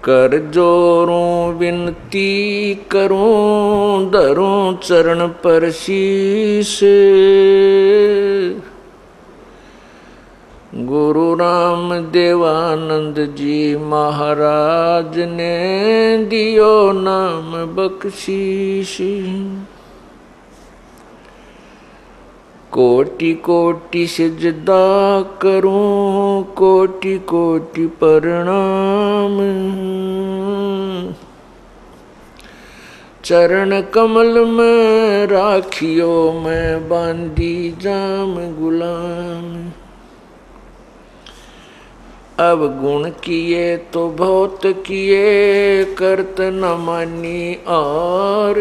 कर जोरों विनती करूं, धरूं चरण पर शीश। गुरु राम देवानंद जी महाराज ने दियो नाम बख्शीश। कोटि कोटि सिजदा करूं, कोटि कोटि प्रणाम। चरण कमल में राखियो मैं बांधी जाम गुलाम। अब गुण किए तो बहुत किए, करत न मानी और।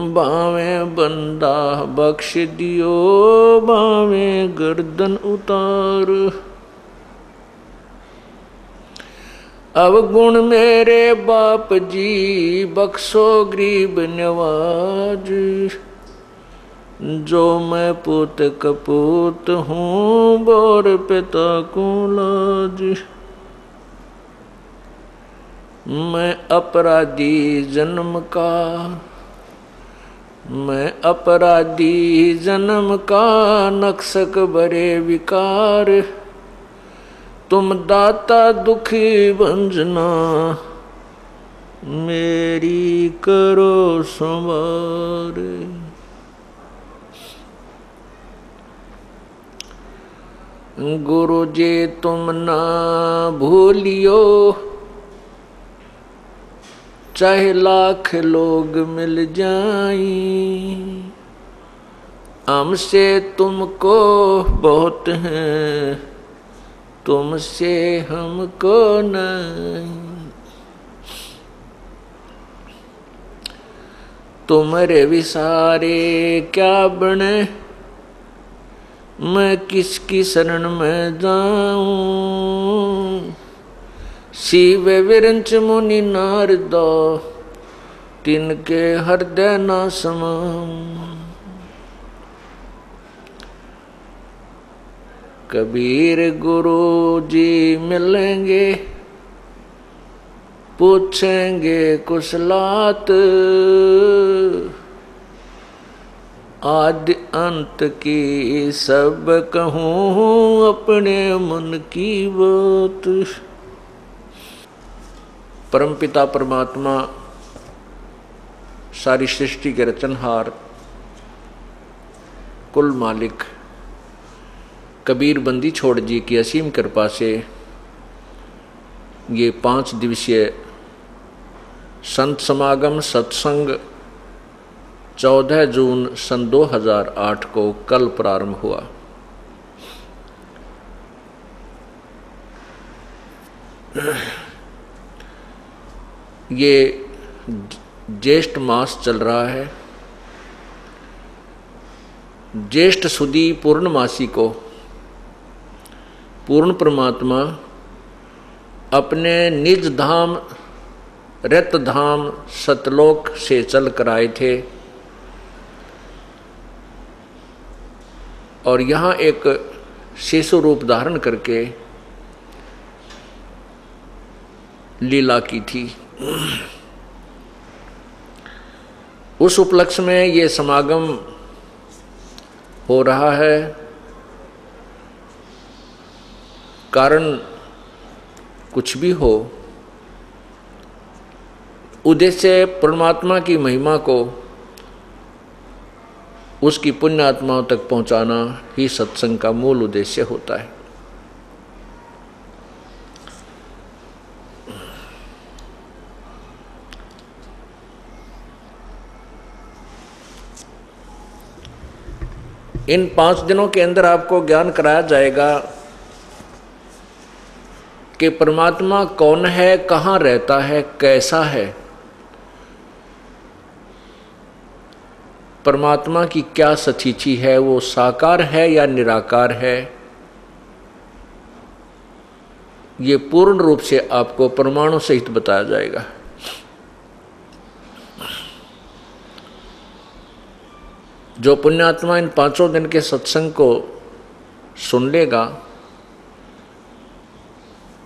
बावे बंदा बख्श दियो, बावे गर्दन उतार। अब गुण मेरे बाप जी, बख्शो गरीब नवाज। जो मैं पूत कपूत हूँ, बोर पिता को लाज। मैं अपराधी जन्म का, मैं अपराधी जन्म का, नक्सक बरे विकार। तुम दाता दुखी भंजना, मेरी करो संवार। गुरु जी तुम ना भूलियो, चाहे लाख लोग मिल जाई। हमसे तुमको बहुत है, तुमसे हमको नहीं। तुम्हारे विसारे क्या बने, मैं किसकी शरण में जाऊं। शिव विरंच मुनि नारदा, तिनके हृदय न समाऊं। कबीर गुरु जी मिलेंगे, पूछेंगे कुशलात। आदि अंत की सब कहूँ, अपने मन की बात। परमपिता परमात्मा, सारी सृष्टि के रचनहार, कुल मालिक कबीर बंदी छोड़ जी की असीम कृपा से ये 5 दिवसीय संत समागम सत्संग 14 जून सन 2008 को कल प्रारंभ हुआ। ये ज्येष्ठ मास चल रहा है। ज्येष्ठ सुदी पूर्णमासी को पूर्ण परमात्मा अपने निज धाम रत धाम सतलोक से चल कर आए थे और यहाँ एक शिशु रूप धारण करके लीला की थी। उस उपलक्ष्य में ये समागम हो रहा है। कारण कुछ भी हो, उद्देश्य परमात्मा की महिमा को उसकी पुण्य आत्माओं तक पहुंचाना ही सत्संग का मूल उद्देश्य होता है। इन 5 दिनों के अंदर आपको ज्ञान कराया जाएगा कि परमात्मा कौन है, कहाँ रहता है, कैसा है, परमात्मा की क्या सचीची है, वो साकार है या निराकार है। ये पूर्ण रूप से आपको प्रमाणों सहित बताया जाएगा। जो पुण्यात्मा इन 5 दिन के सत्संग को सुन लेगा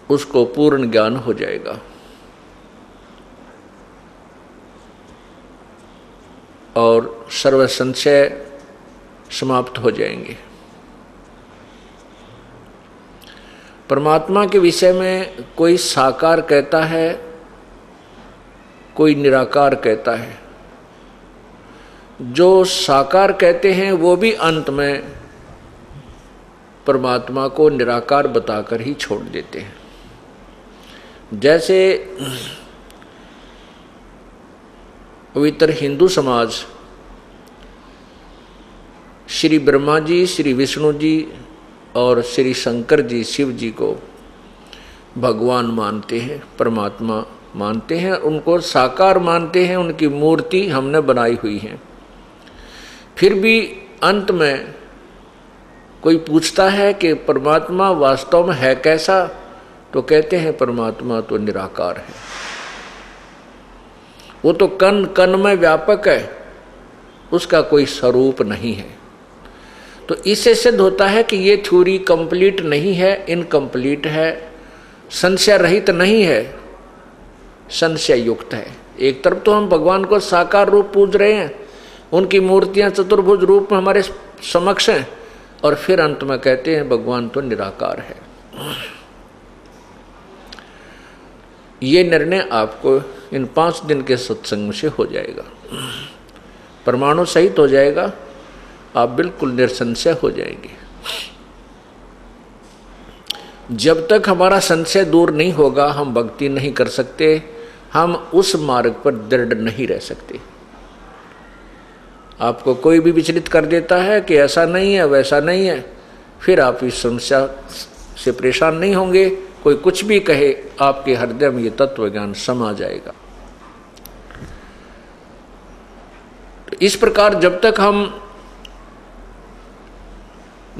उसको पूर्ण ज्ञान हो जाएगा और सर्व संशय समाप्त हो जाएंगे। परमात्मा के विषय में कोई साकार कहता है, कोई निराकार कहता है। जो साकार कहते हैं वो भी अंत में परमात्मा को निराकार बताकर ही छोड़ देते हैं। जैसे पवित्र हिंदू समाज श्री ब्रह्मा जी, श्री विष्णु जी और श्री शंकर जी, शिव जी को भगवान मानते हैं, परमात्मा मानते हैं, उनको साकार मानते हैं, उनकी मूर्ति हमने बनाई हुई है। फिर भी अंत में कोई पूछता है कि परमात्मा वास्तव में है कैसा, तो कहते हैं परमात्मा तो निराकार है, वो तो कण कण में व्यापक है, उसका कोई स्वरूप नहीं है। तो इससे सिद्ध होता है कि ये थ्योरी कंप्लीट नहीं है, इनकम्प्लीट है, संशय रहित नहीं है, संशय युक्त है। एक तरफ तो हम भगवान को साकार रूप पूज रहे हैं, उनकी मूर्तियां चतुर्भुज रूप में हमारे समक्ष हैं, और फिर अंत में कहते हैं भगवान तो निराकार है। ये निर्णय आपको इन 5 दिन के सत्संग से हो जाएगा, परमाणु सहित हो जाएगा, आप बिल्कुल निसंशय हो जाएंगे। जब तक हमारा संशय दूर नहीं होगा हम भक्ति नहीं कर सकते, हम उस मार्ग पर दृढ़ नहीं रह सकते। आपको कोई भी विचलित कर देता है कि ऐसा नहीं है, वैसा नहीं है, फिर आप इस समस्या से परेशान नहीं होंगे। कोई कुछ भी कहे, आपके हृदय में ये तत्व ज्ञान समा जाएगा। तो इस प्रकार जब तक हम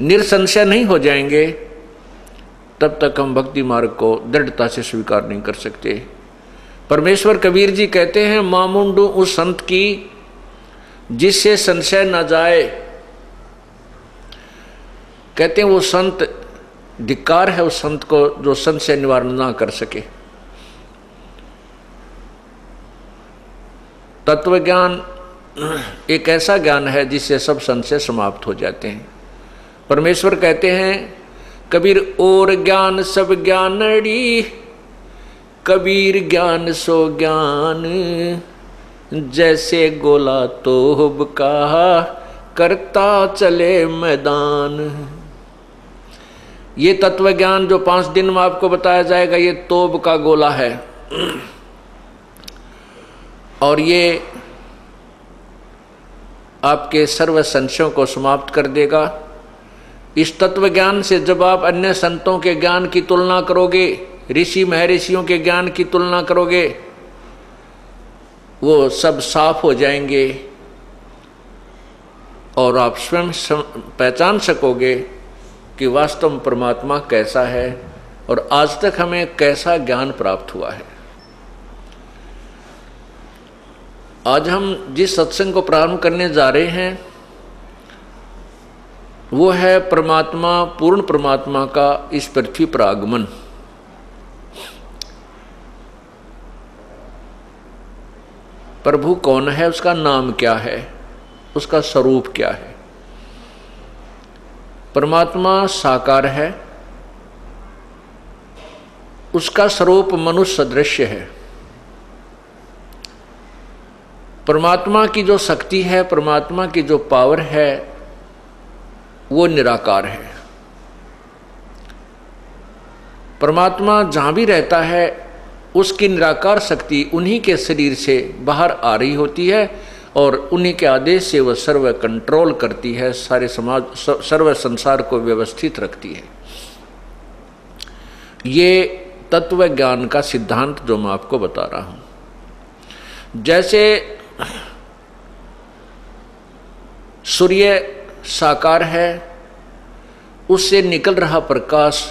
निसंशय नहीं हो जाएंगे, तब तक हम भक्ति मार्ग को दृढ़ता से स्वीकार नहीं कर सकते। परमेश्वर कबीर जी कहते हैं, मामुंडू उस संत की जिससे संशय न जाए। कहते हैं वो संत, धिक्कार है उस संत को जो संशय निवारण ना कर सके। तत्व ज्ञान एक ऐसा ज्ञान है जिससे सब संशय समाप्त हो जाते हैं। परमेश्वर कहते हैं, कबीर और ज्ञान सब ज्ञानड़ी, कबीर ज्ञान सो ज्ञान, जैसे गोला तोब का करता चले मैदान। ये तत्व ज्ञान जो 5 दिन में आपको बताया जाएगा, ये तोब का गोला है, और ये आपके सर्व संशयों को समाप्त कर देगा। इस तत्व ज्ञान से जब आप अन्य संतों के ज्ञान की तुलना करोगे, ऋषि महर्षियों के ज्ञान की तुलना करोगे, वो सब साफ हो जाएंगे और आप स्वयं पहचान सकोगे कि वास्तव में परमात्मा कैसा है और आज तक हमें कैसा ज्ञान प्राप्त हुआ है। आज हम जिस सत्संग को प्रारंभ करने जा रहे हैं वो है परमात्मा, पूर्ण परमात्मा का इस पृथ्वी पर आगमन। प्रभु कौन है, उसका नाम क्या है, उसका स्वरूप क्या है। परमात्मा साकार है, उसका स्वरूप मनुष्य सदृश है। परमात्मा की जो शक्ति है, परमात्मा की जो पावर है, वो निराकार है। परमात्मा जहाँ भी रहता है उसकी निराकार शक्ति उन्हीं के शरीर से बाहर आ रही होती है और उन्हीं के आदेश से वह सर्व कंट्रोल करती है, सारे समाज सर्व संसार को व्यवस्थित रखती है। ये तत्व ज्ञान का सिद्धांत जो मैं आपको बता रहा हूँ। जैसे सूर्य साकार है, उससे निकल रहा प्रकाश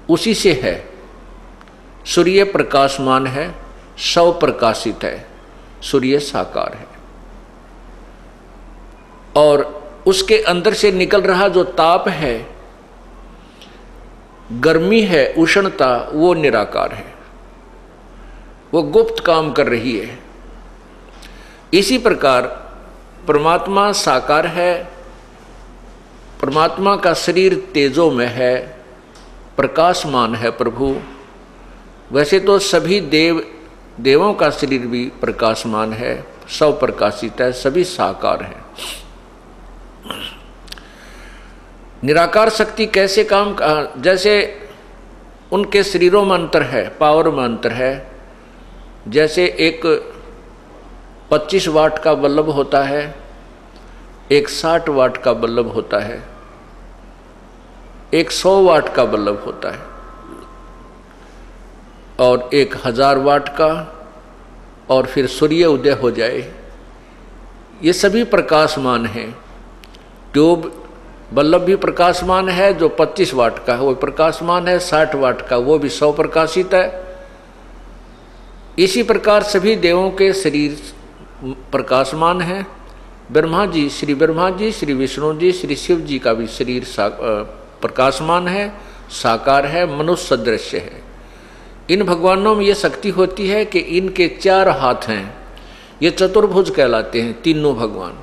उसी से है। सूर्य प्रकाशमान है, स्वप्रकाशित है, सूर्य साकार है। और उसके अंदर से निकल रहा जो ताप है गर्मी है, उष्णता, वो निराकार है, वो गुप्त काम कर रही है। इसी प्रकार परमात्मा साकार है, परमात्मा का शरीर तेजोमय है, प्रकाशमान है प्रभु। वैसे तो सभी देवों का शरीर भी प्रकाशमान है, सब प्रकाशित है, सभी साकार हैं। निराकार शक्ति कैसे काम, जैसे उनके शरीरों में अंतर है, पावर में अंतर है। जैसे एक 25 वाट का बल्ब होता है, एक 60 वाट का बल्ब होता है, एक 100 वाट का बल्ब होता है, और एक 1000 वाट का, और फिर सूर्य उदय हो जाए, ये सभी प्रकाशमान हैं। ट्यूब बल्ब भी प्रकाशमान है, जो 25 वाट का है वो प्रकाशमान है, 60 वाट का वो भी 100 प्रकाशित है। इसी प्रकार सभी देवों के शरीर प्रकाशमान है। ब्रह्मा जी, श्री ब्रह्मा जी, श्री विष्णु जी, श्री शिव जी का भी शरीर प्रकाशमान है, साकार है, मनुष्य सदृश्य है। इन भगवानों में ये शक्ति होती है कि इनके 4 हाथ हैं, ये चतुर्भुज कहलाते हैं तीनों भगवान,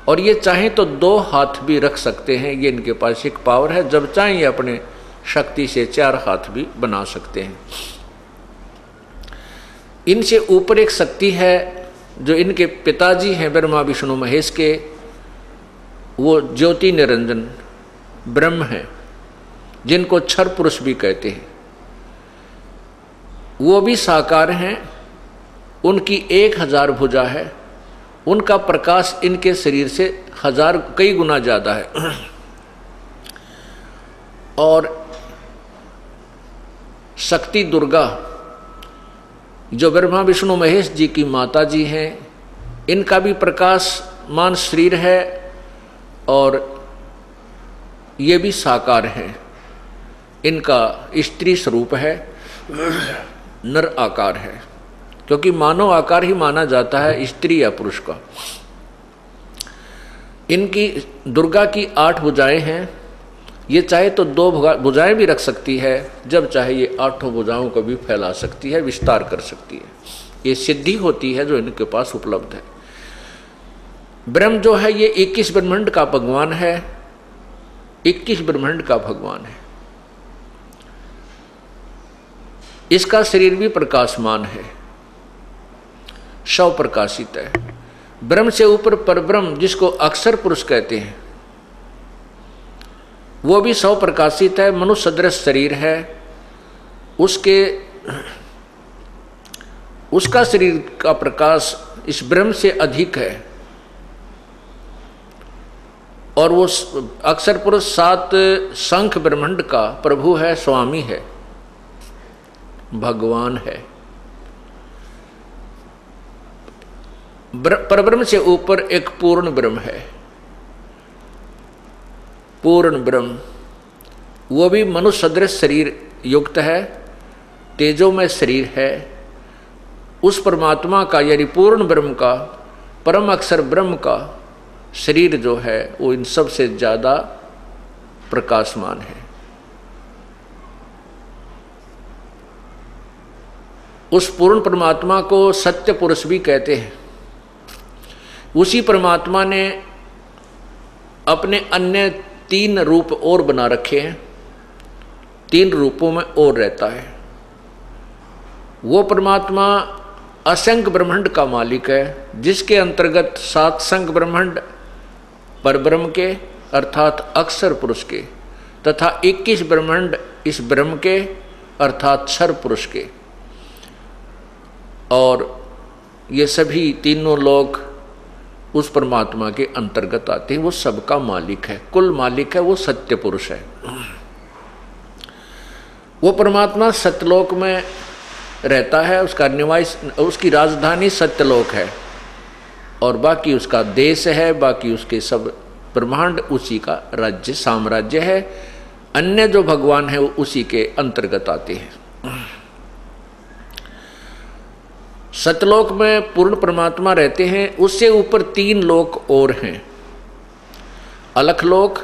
और ये चाहें तो 2 हाथ भी रख सकते हैं। ये इनके पास एक पावर है, जब चाहें ये अपने शक्ति से 4 हाथ भी बना सकते हैं। इनसे ऊपर एक शक्ति है जो इनके पिताजी हैं ब्रह्मा विष्णु महेश के, वो ज्योति निरंजन ब्रह्म है, जिनको क्षर पुरुष भी कहते हैं। वो भी साकार हैं, उनकी 1000 भुजा है, उनका प्रकाश इनके शरीर से 1000 कई गुना ज़्यादा है। और शक्ति दुर्गा जो ब्रह्मा विष्णु महेश जी की माता जी हैं, इनका भी प्रकाशमान शरीर है, और ये भी साकार है। इनका स्त्री स्वरूप है, नर आकार है, क्योंकि मानव आकार ही माना जाता है स्त्री या पुरुष का। इनकी दुर्गा की 8 भुजाएं हैं, ये चाहे तो 2 भुजाएं भी रख सकती है, जब चाहे ये 8 भुजाओं को भी फैला सकती है, विस्तार कर सकती है। ये सिद्धि होती है जो इनके पास उपलब्ध है। ब्रह्म जो है ये 21 ब्रह्मांड का भगवान है, 21 ब्रह्मांड का भगवान है। इसका शरीर भी प्रकाशमान है, शव प्रकाशित है। ब्रह्म से ऊपर परब्रह्म जिसको अक्षर पुरुष कहते हैं, वो भी 100 प्रकाशित है, मनुष्य सदृश शरीर है। उसका शरीर का प्रकाश इस ब्रह्म से अधिक है, और वो अक्षर पुरुष 7 शंख ब्रह्मांड का प्रभु है, स्वामी है, भगवान है। परब्रह्म से ऊपर एक पूर्ण ब्रह्म है, पूर्ण ब्रह्म, वो भी मनुष्य सदृश शरीर युक्त है, तेजोमय शरीर है। उस परमात्मा का यानी पूर्ण ब्रह्म का, परम अक्षर ब्रह्म का शरीर जो है वो इन सब से ज़्यादा प्रकाशमान है। उस पूर्ण परमात्मा को सत्य पुरुष भी कहते हैं। उसी परमात्मा ने अपने अन्य 3 रूप और बना रखे हैं, 3 रूपों में और रहता है। वो परमात्मा असंख्य ब्रह्मांड का मालिक है, जिसके अंतर्गत 7 संख्य ब्रह्मांड परब्रह्म के अर्थात अक्षर पुरुष के, तथा 21 ब्रह्मांड इस ब्रह्म के अर्थात क्षर पुरुष के, और ये सभी तीनों लोग उस परमात्मा के अंतर्गत आते हैं। वो सबका मालिक है, कुल मालिक है, वो सत्य पुरुष है। वो परमात्मा सत्यलोक में रहता है, उसका निवास, उसकी राजधानी सत्यलोक है, और बाकी उसका देश है, बाकी उसके सब ब्रह्मांड उसी का राज्य साम्राज्य है। अन्य जो भगवान है वो उसी के अंतर्गत आते हैं। सतलोक में पूर्ण परमात्मा रहते हैं, उससे ऊपर 3 लोक और हैं। अलख लोक,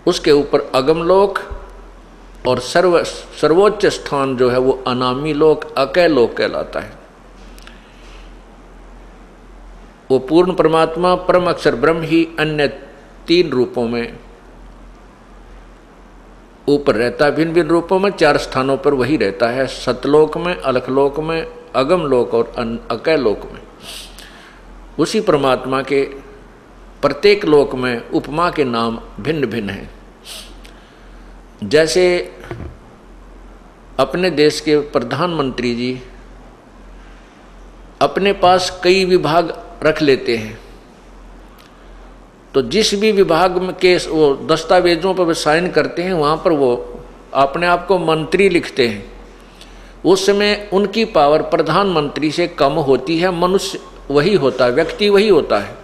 उसके ऊपर अगम लोक, और सर्वोच्च स्थान जो है वो अनामी लोक, अकय लोक कहलाता है। वो पूर्ण परमात्मा परम अक्षर ब्रह्म ही अन्य 3 रूपों में ऊपर रहता है, भिन्न भिन्न रूपों में 4 स्थानों पर वही रहता है, सतलोक में, अलखलोक में, अगम लोक और अकय लोक में। उसी परमात्मा के प्रत्येक लोक में उपमा के नाम भिन्न भिन्न हैं। जैसे अपने देश के प्रधानमंत्री जी अपने पास कई विभाग रख लेते हैं, तो जिस भी विभाग के वो दस्तावेजों पर वे साइन करते हैं वहाँ पर वो अपने आप को मंत्री लिखते हैं। उस समय उनकी पावर प्रधानमंत्री से कम होती है, मनुष्य वही होता है, व्यक्ति वही होता है।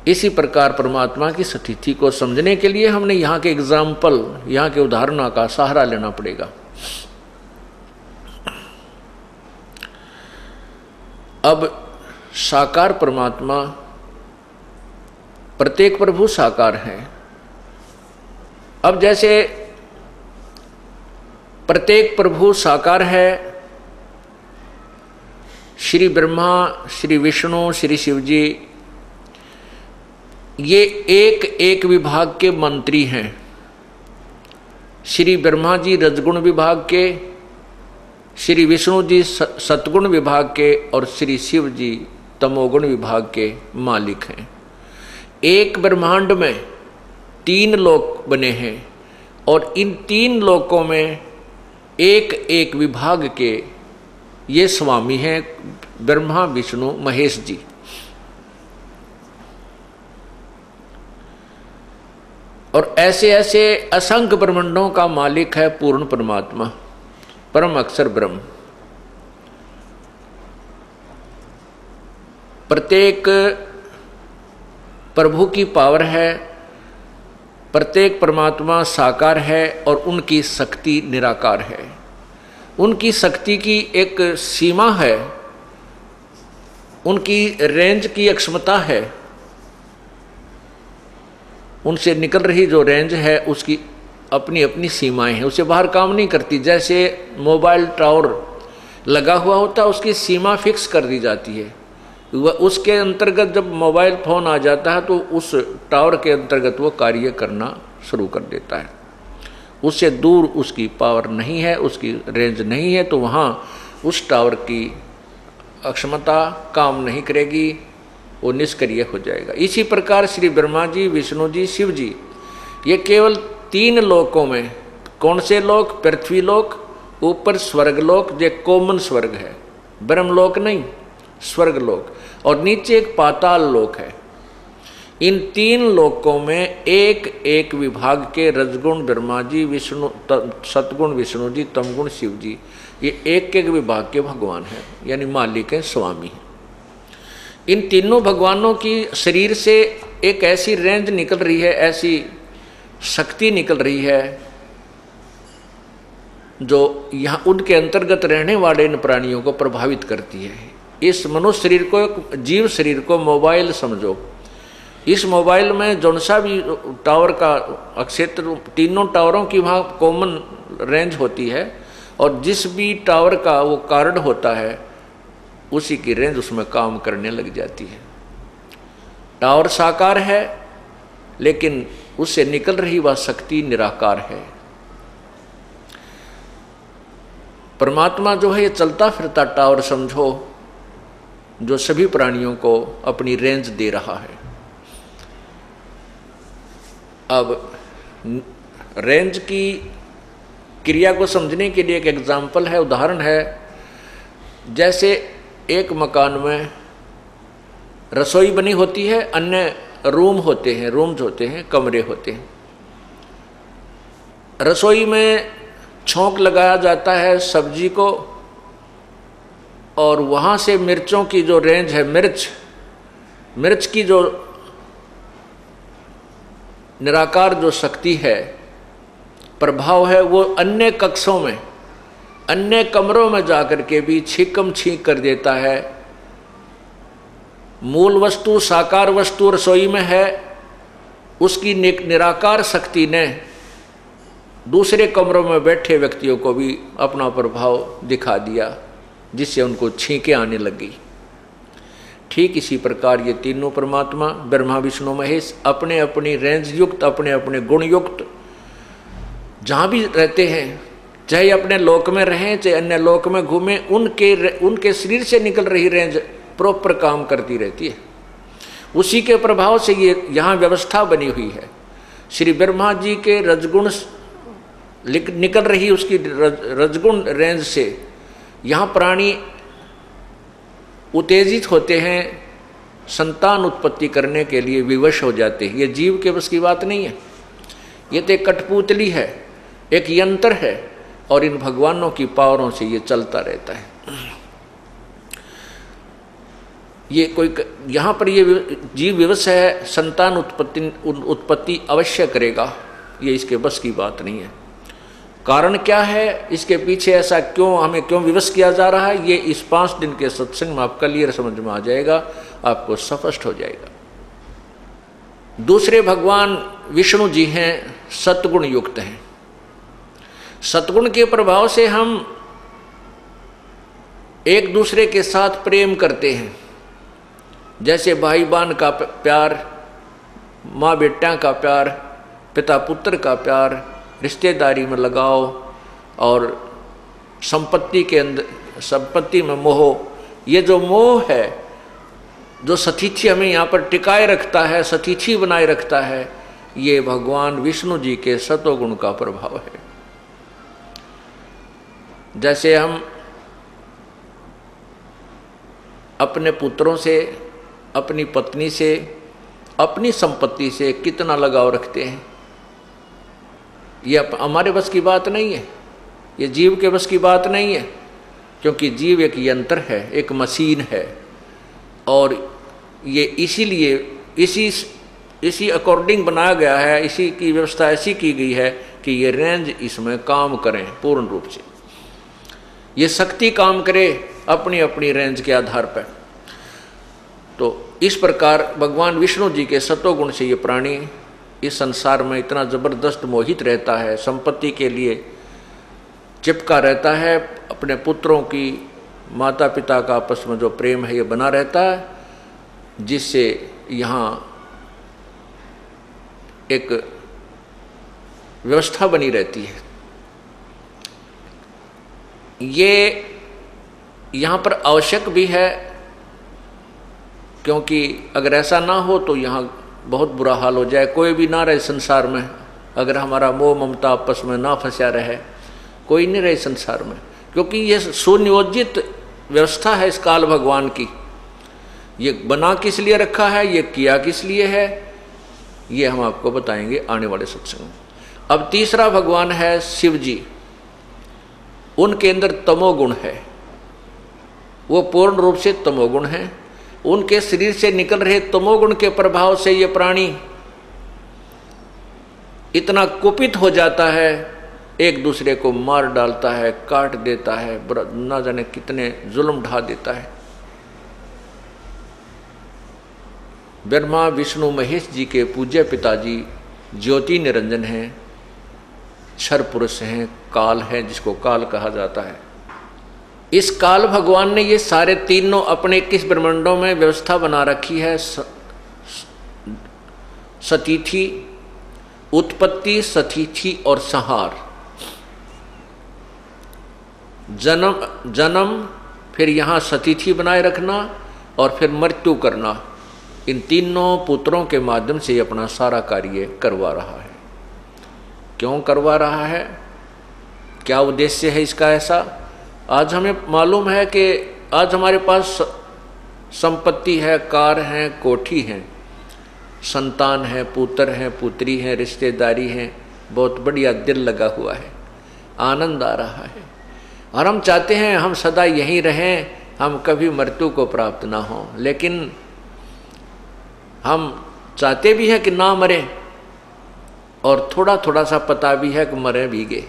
इसी प्रकार परमात्मा की स्थिति को समझने के लिए हमने यहाँ के एग्जाम्पल, यहाँ के उदाहरणों का सहारा लेना पड़ेगा। अब साकार परमात्मा, प्रत्येक प्रभु साकार है। अब जैसे प्रत्येक प्रभु साकार है, श्री ब्रह्मा, श्री विष्णु, श्री शिव जी, ये एक एक विभाग के मंत्री हैं। श्री ब्रह्मा जी रजगुण विभाग के, श्री विष्णु जी सतगुण विभाग के और श्री शिव जी तमोगुण विभाग के मालिक हैं। एक ब्रह्मांड में 3 लोक बने हैं और इन 3 लोकों में एक एक विभाग के ये स्वामी हैं, ब्रह्मा विष्णु महेश जी। और ऐसे ऐसे असंख्य ब्रह्मांडों का मालिक है पूर्ण परमात्मा, परम अक्षर ब्रह्म। प्रत्येक प्रभु की पावर है, प्रत्येक परमात्मा साकार है और उनकी शक्ति निराकार है। उनकी शक्ति की एक सीमा है, उनकी रेंज की एक क्षमता है। उनसे निकल रही जो रेंज है उसकी अपनी अपनी सीमाएं हैं, उससे बाहर काम नहीं करती। जैसे मोबाइल टावर लगा हुआ होता है, उसकी सीमा फिक्स कर दी जाती है। वह उसके अंतर्गत जब मोबाइल फ़ोन आ जाता है तो उस टावर के अंतर्गत वो कार्य करना शुरू कर देता है। उससे दूर उसकी पावर नहीं है, उसकी रेंज नहीं है, तो वहाँ उस टावर की अक्षमता काम नहीं करेगी, वो निष्क्रिय हो जाएगा। इसी प्रकार श्री ब्रह्मा जी, विष्णु जी, शिव जी, ये केवल 3 लोकों में, कौन से लोक? पृथ्वी लोक, ऊपर स्वर्गलोक, जो कॉमन स्वर्ग है, ब्रह्मलोक नहीं, स्वर्गलोक, और नीचे एक पाताल लोक है। इन 3 लोकों में एक एक विभाग के रजगुण ब्रह्मा जी, विष्णु सतगुण विष्णु जी, तमगुण शिव जी, ये एक एक विभाग के भगवान हैं, यानी मालिक हैं, स्वामी हैं। इन तीनों भगवानों की शरीर से एक ऐसी रेंज निकल रही है, ऐसी शक्ति निकल रही है जो यहाँ उनके अंतर्गत रहने वाले इन प्राणियों को प्रभावित करती है। इस मनुष्य शरीर को, जीव शरीर को मोबाइल समझो। इस मोबाइल में जौन सा भी टावर का क्षेत्र, तीनों टावरों की वहाँ कॉमन रेंज होती है, और जिस भी टावर का वो कार्ड होता है उसी की रेंज उसमें काम करने लग जाती है। टावर साकार है लेकिन उससे निकल रही वह शक्ति निराकार है। परमात्मा जो है ये चलता फिरता टावर समझो, जो सभी प्राणियों को अपनी रेंज दे रहा है। अब रेंज की क्रिया को समझने के लिए एक एग्जाम्पल है, उदाहरण है। जैसे एक मकान में रसोई बनी होती है, अन्य रूम होते हैं, रूम्स होते हैं, कमरे होते हैं। रसोई में छौंक लगाया जाता है सब्जी को, और वहाँ से मिर्चों की जो रेंज है, मिर्च की जो निराकार जो शक्ति है, प्रभाव है, वो अन्य कक्षों में, अन्य कमरों में जाकर के भी छीकम छीक कर देता है। मूल वस्तु साकार वस्तु रसोई में है, उसकी निराकार शक्ति ने दूसरे कमरों में बैठे व्यक्तियों को भी अपना प्रभाव दिखा दिया, जिससे उनको छींकें आने लगी। ठीक इसी प्रकार ये तीनों परमात्मा ब्रह्मा विष्णु महेश अपने अपनी रेंज युक्त, अपने अपने गुण युक्त जहाँ भी रहते हैं, चाहे अपने लोक में रहें चाहे अन्य लोक में घूमें, उनके शरीर से निकल रही रेंज प्रॉपर काम करती रहती है। उसी के प्रभाव से ये यहाँ व्यवस्था बनी हुई है। श्री ब्रह्मा जी के रजगुण निकल रही उसकी रजगुण रेंज से यहाँ प्राणी उत्तेजित होते हैं, संतान उत्पत्ति करने के लिए विवश हो जाते हैं। ये जीव के बस की बात नहीं है, ये तो एक कठपुतली है, एक यंत्र है, और इन भगवानों की पावरों से ये चलता रहता है। ये कोई यहाँ पर ये जीव विवश है, संतान उत्पत्ति अवश्य करेगा, ये इसके बस की बात नहीं है। कारण क्या है, इसके पीछे ऐसा क्यों हमें क्यों विवश किया जा रहा है, ये इस 5 दिन के सत्संग में आपका क्लियर समझ में आ जाएगा, आपको स्पष्ट हो जाएगा। दूसरे भगवान विष्णु जी हैं, सतगुण युक्त हैं। सतगुण के प्रभाव से हम एक दूसरे के साथ प्रेम करते हैं, जैसे भाई बहन का प्यार, माँ बेटा का प्यार, पिता पुत्र का प्यार, रिश्तेदारी में लगाव, और संपत्ति के अंदर संपत्ति में मोह। ये जो मोह है, जो सतीथी हमें यहाँ पर टिकाए रखता है, सतीथी बनाए रखता है, ये भगवान विष्णु जी के सतोगुण का प्रभाव है। जैसे हम अपने पुत्रों से, अपनी पत्नी से, अपनी संपत्ति से कितना लगाव रखते हैं, ये हमारे बस की बात नहीं है, ये जीव के बस की बात नहीं है, क्योंकि जीव एक यंत्र है, एक मशीन है, और ये इसीलिए इसी अकॉर्डिंग बनाया गया है, इसी की व्यवस्था ऐसी की गई है कि ये रेंज इसमें काम करें पूर्ण रूप से, ये शक्ति काम करे अपनी अपनी रेंज के आधार पर। तो इस प्रकार भगवान विष्णु जी के सतोगुण से ये प्राणी इस संसार में इतना जबरदस्त मोहित रहता है, संपत्ति के लिए चिपका रहता है, अपने पुत्रों की, माता पिता का आपस में जो प्रेम है ये बना रहता है, जिससे यहाँ एक व्यवस्था बनी रहती है। ये यहाँ पर आवश्यक भी है, क्योंकि अगर ऐसा ना हो तो यहाँ बहुत बुरा हाल हो जाए, कोई भी ना रहे संसार में। अगर हमारा मोह ममता आपस में ना फंसा रहे, कोई नहीं रहे संसार में, क्योंकि ये सुनियोजित व्यवस्था है इस काल भगवान की। ये बना किस लिए रखा है, ये किया किस लिए है, ये हम आपको बताएंगे आने वाले सत्संग में। अब तीसरा भगवान है शिव जी। उनके अंदर तमोगुण है, वो पूर्ण रूप से तमोगुण है। उनके शरीर से निकल रहे तमोगुण के प्रभाव से ये प्राणी इतना कुपित हो जाता है, एक दूसरे को मार डालता है, काट देता है, ना जाने कितने जुल्म ढा देता है। ब्रह्मा विष्णु महेश जी के पूज्य पिताजी ज्योति निरंजन हैं, क्षर पुरुष हैं, काल है, जिसको काल कहा जाता है। इस काल भगवान ने ये सारे तीनों अपने 21 ब्रह्मांडों में व्यवस्था बना रखी है। सतीथि, उत्पत्ति, सतीथि और संहार। जन्म, फिर यहाँ सतीथि बनाए रखना और फिर मृत्यु करना, इन तीनों पुत्रों के माध्यम से अपना सारा कार्य करवा रहा है। क्यों करवा रहा है, क्या उद्देश्य है इसका ऐसा? आज हमें मालूम है कि आज हमारे पास संपत्ति है, कार है, कोठी है, संतान है, पुत्र है, पुत्री है, रिश्तेदारी है, बहुत बढ़िया दिल लगा हुआ है, आनंद आ रहा है, और हम चाहते हैं हम सदा यहीं रहें, हम कभी मृत्यु को प्राप्त ना हो। लेकिन हम चाहते भी हैं कि ना मरें, और थोड़ा थोड़ा सा पता भी है कि मरे भी गए।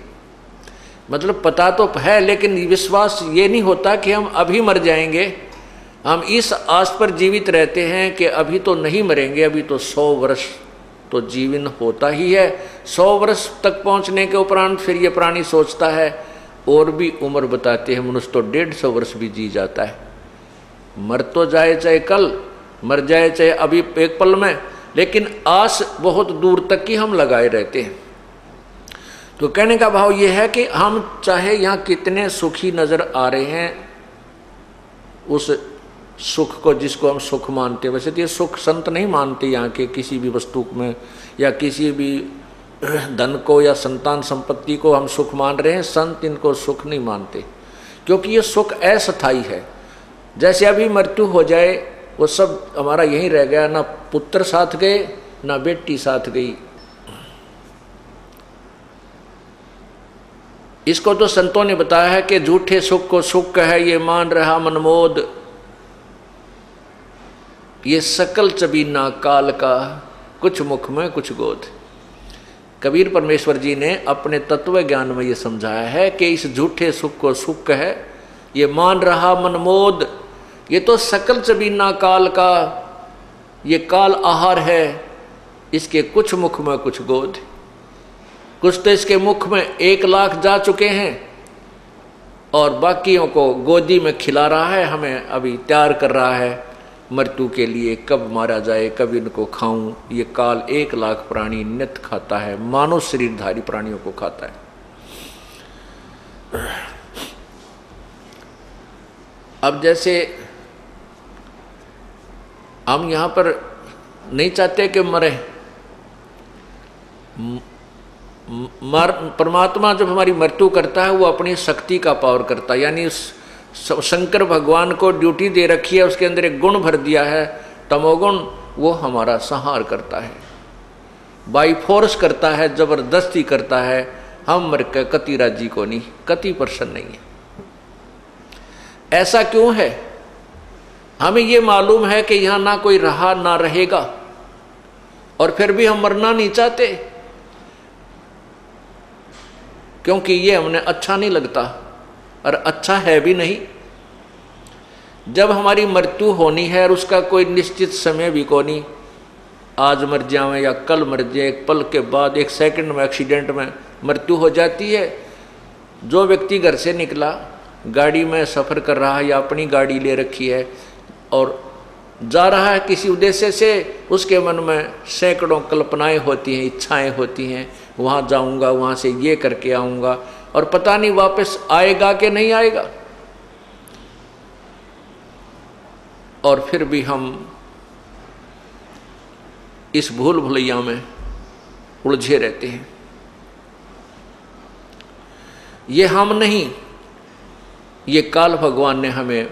मतलब पता तो है, लेकिन विश्वास ये नहीं होता कि हम अभी मर जाएंगे। हम इस आस पर जीवित रहते हैं कि अभी तो नहीं मरेंगे, अभी तो 100 वर्ष तो जीवन होता ही है। 100 वर्ष तक पहुंचने के उपरांत फिर ये प्राणी सोचता है और भी उम्र बताते हैं मनुष्य तो 150 वर्ष भी जी जाता है। मर तो जाए चाहे कल, मर जाए चाहे अभी एक पल में, लेकिन आस बहुत दूर तक की हम लगाए रहते हैं। तो कहने का भाव ये है कि हम चाहे यहाँ कितने सुखी नजर आ रहे हैं, उस सुख को जिसको हम सुख मानते हैं, वैसे तो ये सुख संत नहीं मानते यहाँ के किसी भी वस्तु में या किसी भी धन को या संतान संपत्ति को हम सुख मान रहे हैं, संत इनको सुख नहीं मानते, क्योंकि ये सुख अस्थायी है। जैसे अभी मृत्यु हो जाए वो सब हमारा यहीं रह गया, ना पुत्र साथ गए ना बेटी साथ गई। इसको तो संतों ने बताया है कि झूठे सुख को सुख है ये मान रहा मनमोद, ये सकल चबीना काल का, कुछ मुख में कुछ गोद। कबीर परमेश्वर जी ने अपने तत्व ज्ञान में ये समझाया है कि इस झूठे सुख को सुख है ये मान रहा मनमोद, ये तो सकल चबीना काल का, ये काल आहार है, इसके कुछ मुख में कुछ गोद। कुछ तो इसके मुख में 1 लाख जा चुके हैं और बाकियों को गोदी में खिला रहा है, हमें अभी तैयार कर रहा है मृत्यु के लिए, कब मारा जाए, कब इनको खाऊं। ये काल 1 लाख प्राणी नित्य खाता है, मानव शरीरधारी प्राणियों को खाता है। अब जैसे हम यहां पर नहीं चाहते कि मरे, परमात्मा जब हमारी मृत्यु करता है वो अपनी शक्ति का पावर करता है, यानी शंकर भगवान को ड्यूटी दे रखी है, उसके अंदर एक गुण भर दिया है तमोगुण, वो हमारा संहार करता है, बाई फोर्स करता है, जबरदस्ती करता है। हम मर के कति राजी को नहीं, कति प्रसन्न नहीं है। ऐसा क्यों है? हमें ये मालूम है कि यहां ना कोई रहा ना रहेगा, और फिर भी हम मरना नहीं चाहते, क्योंकि ये हमने अच्छा नहीं लगता और अच्छा है भी नहीं। जब हमारी मृत्यु होनी है और उसका कोई निश्चित समय भी को नहीं, आज मर जाए या कल मर जाए, 1 पल के बाद 1 सेकंड में एक्सीडेंट में मृत्यु हो जाती है। जो व्यक्ति घर से निकला, गाड़ी में सफ़र कर रहा है या अपनी गाड़ी ले रखी है और जा रहा है किसी उद्देश्य से, उसके मन में सैकड़ों कल्पनाएं होती हैं, इच्छाएं होती हैं, वहाँ जाऊँगा, वहाँ से ये करके आऊँगा, और पता नहीं वापस आएगा कि नहीं आएगा। और फिर भी हम इस भूल भुलैया में उलझे रहते हैं। ये हम नहीं, ये काल भगवान ने हमें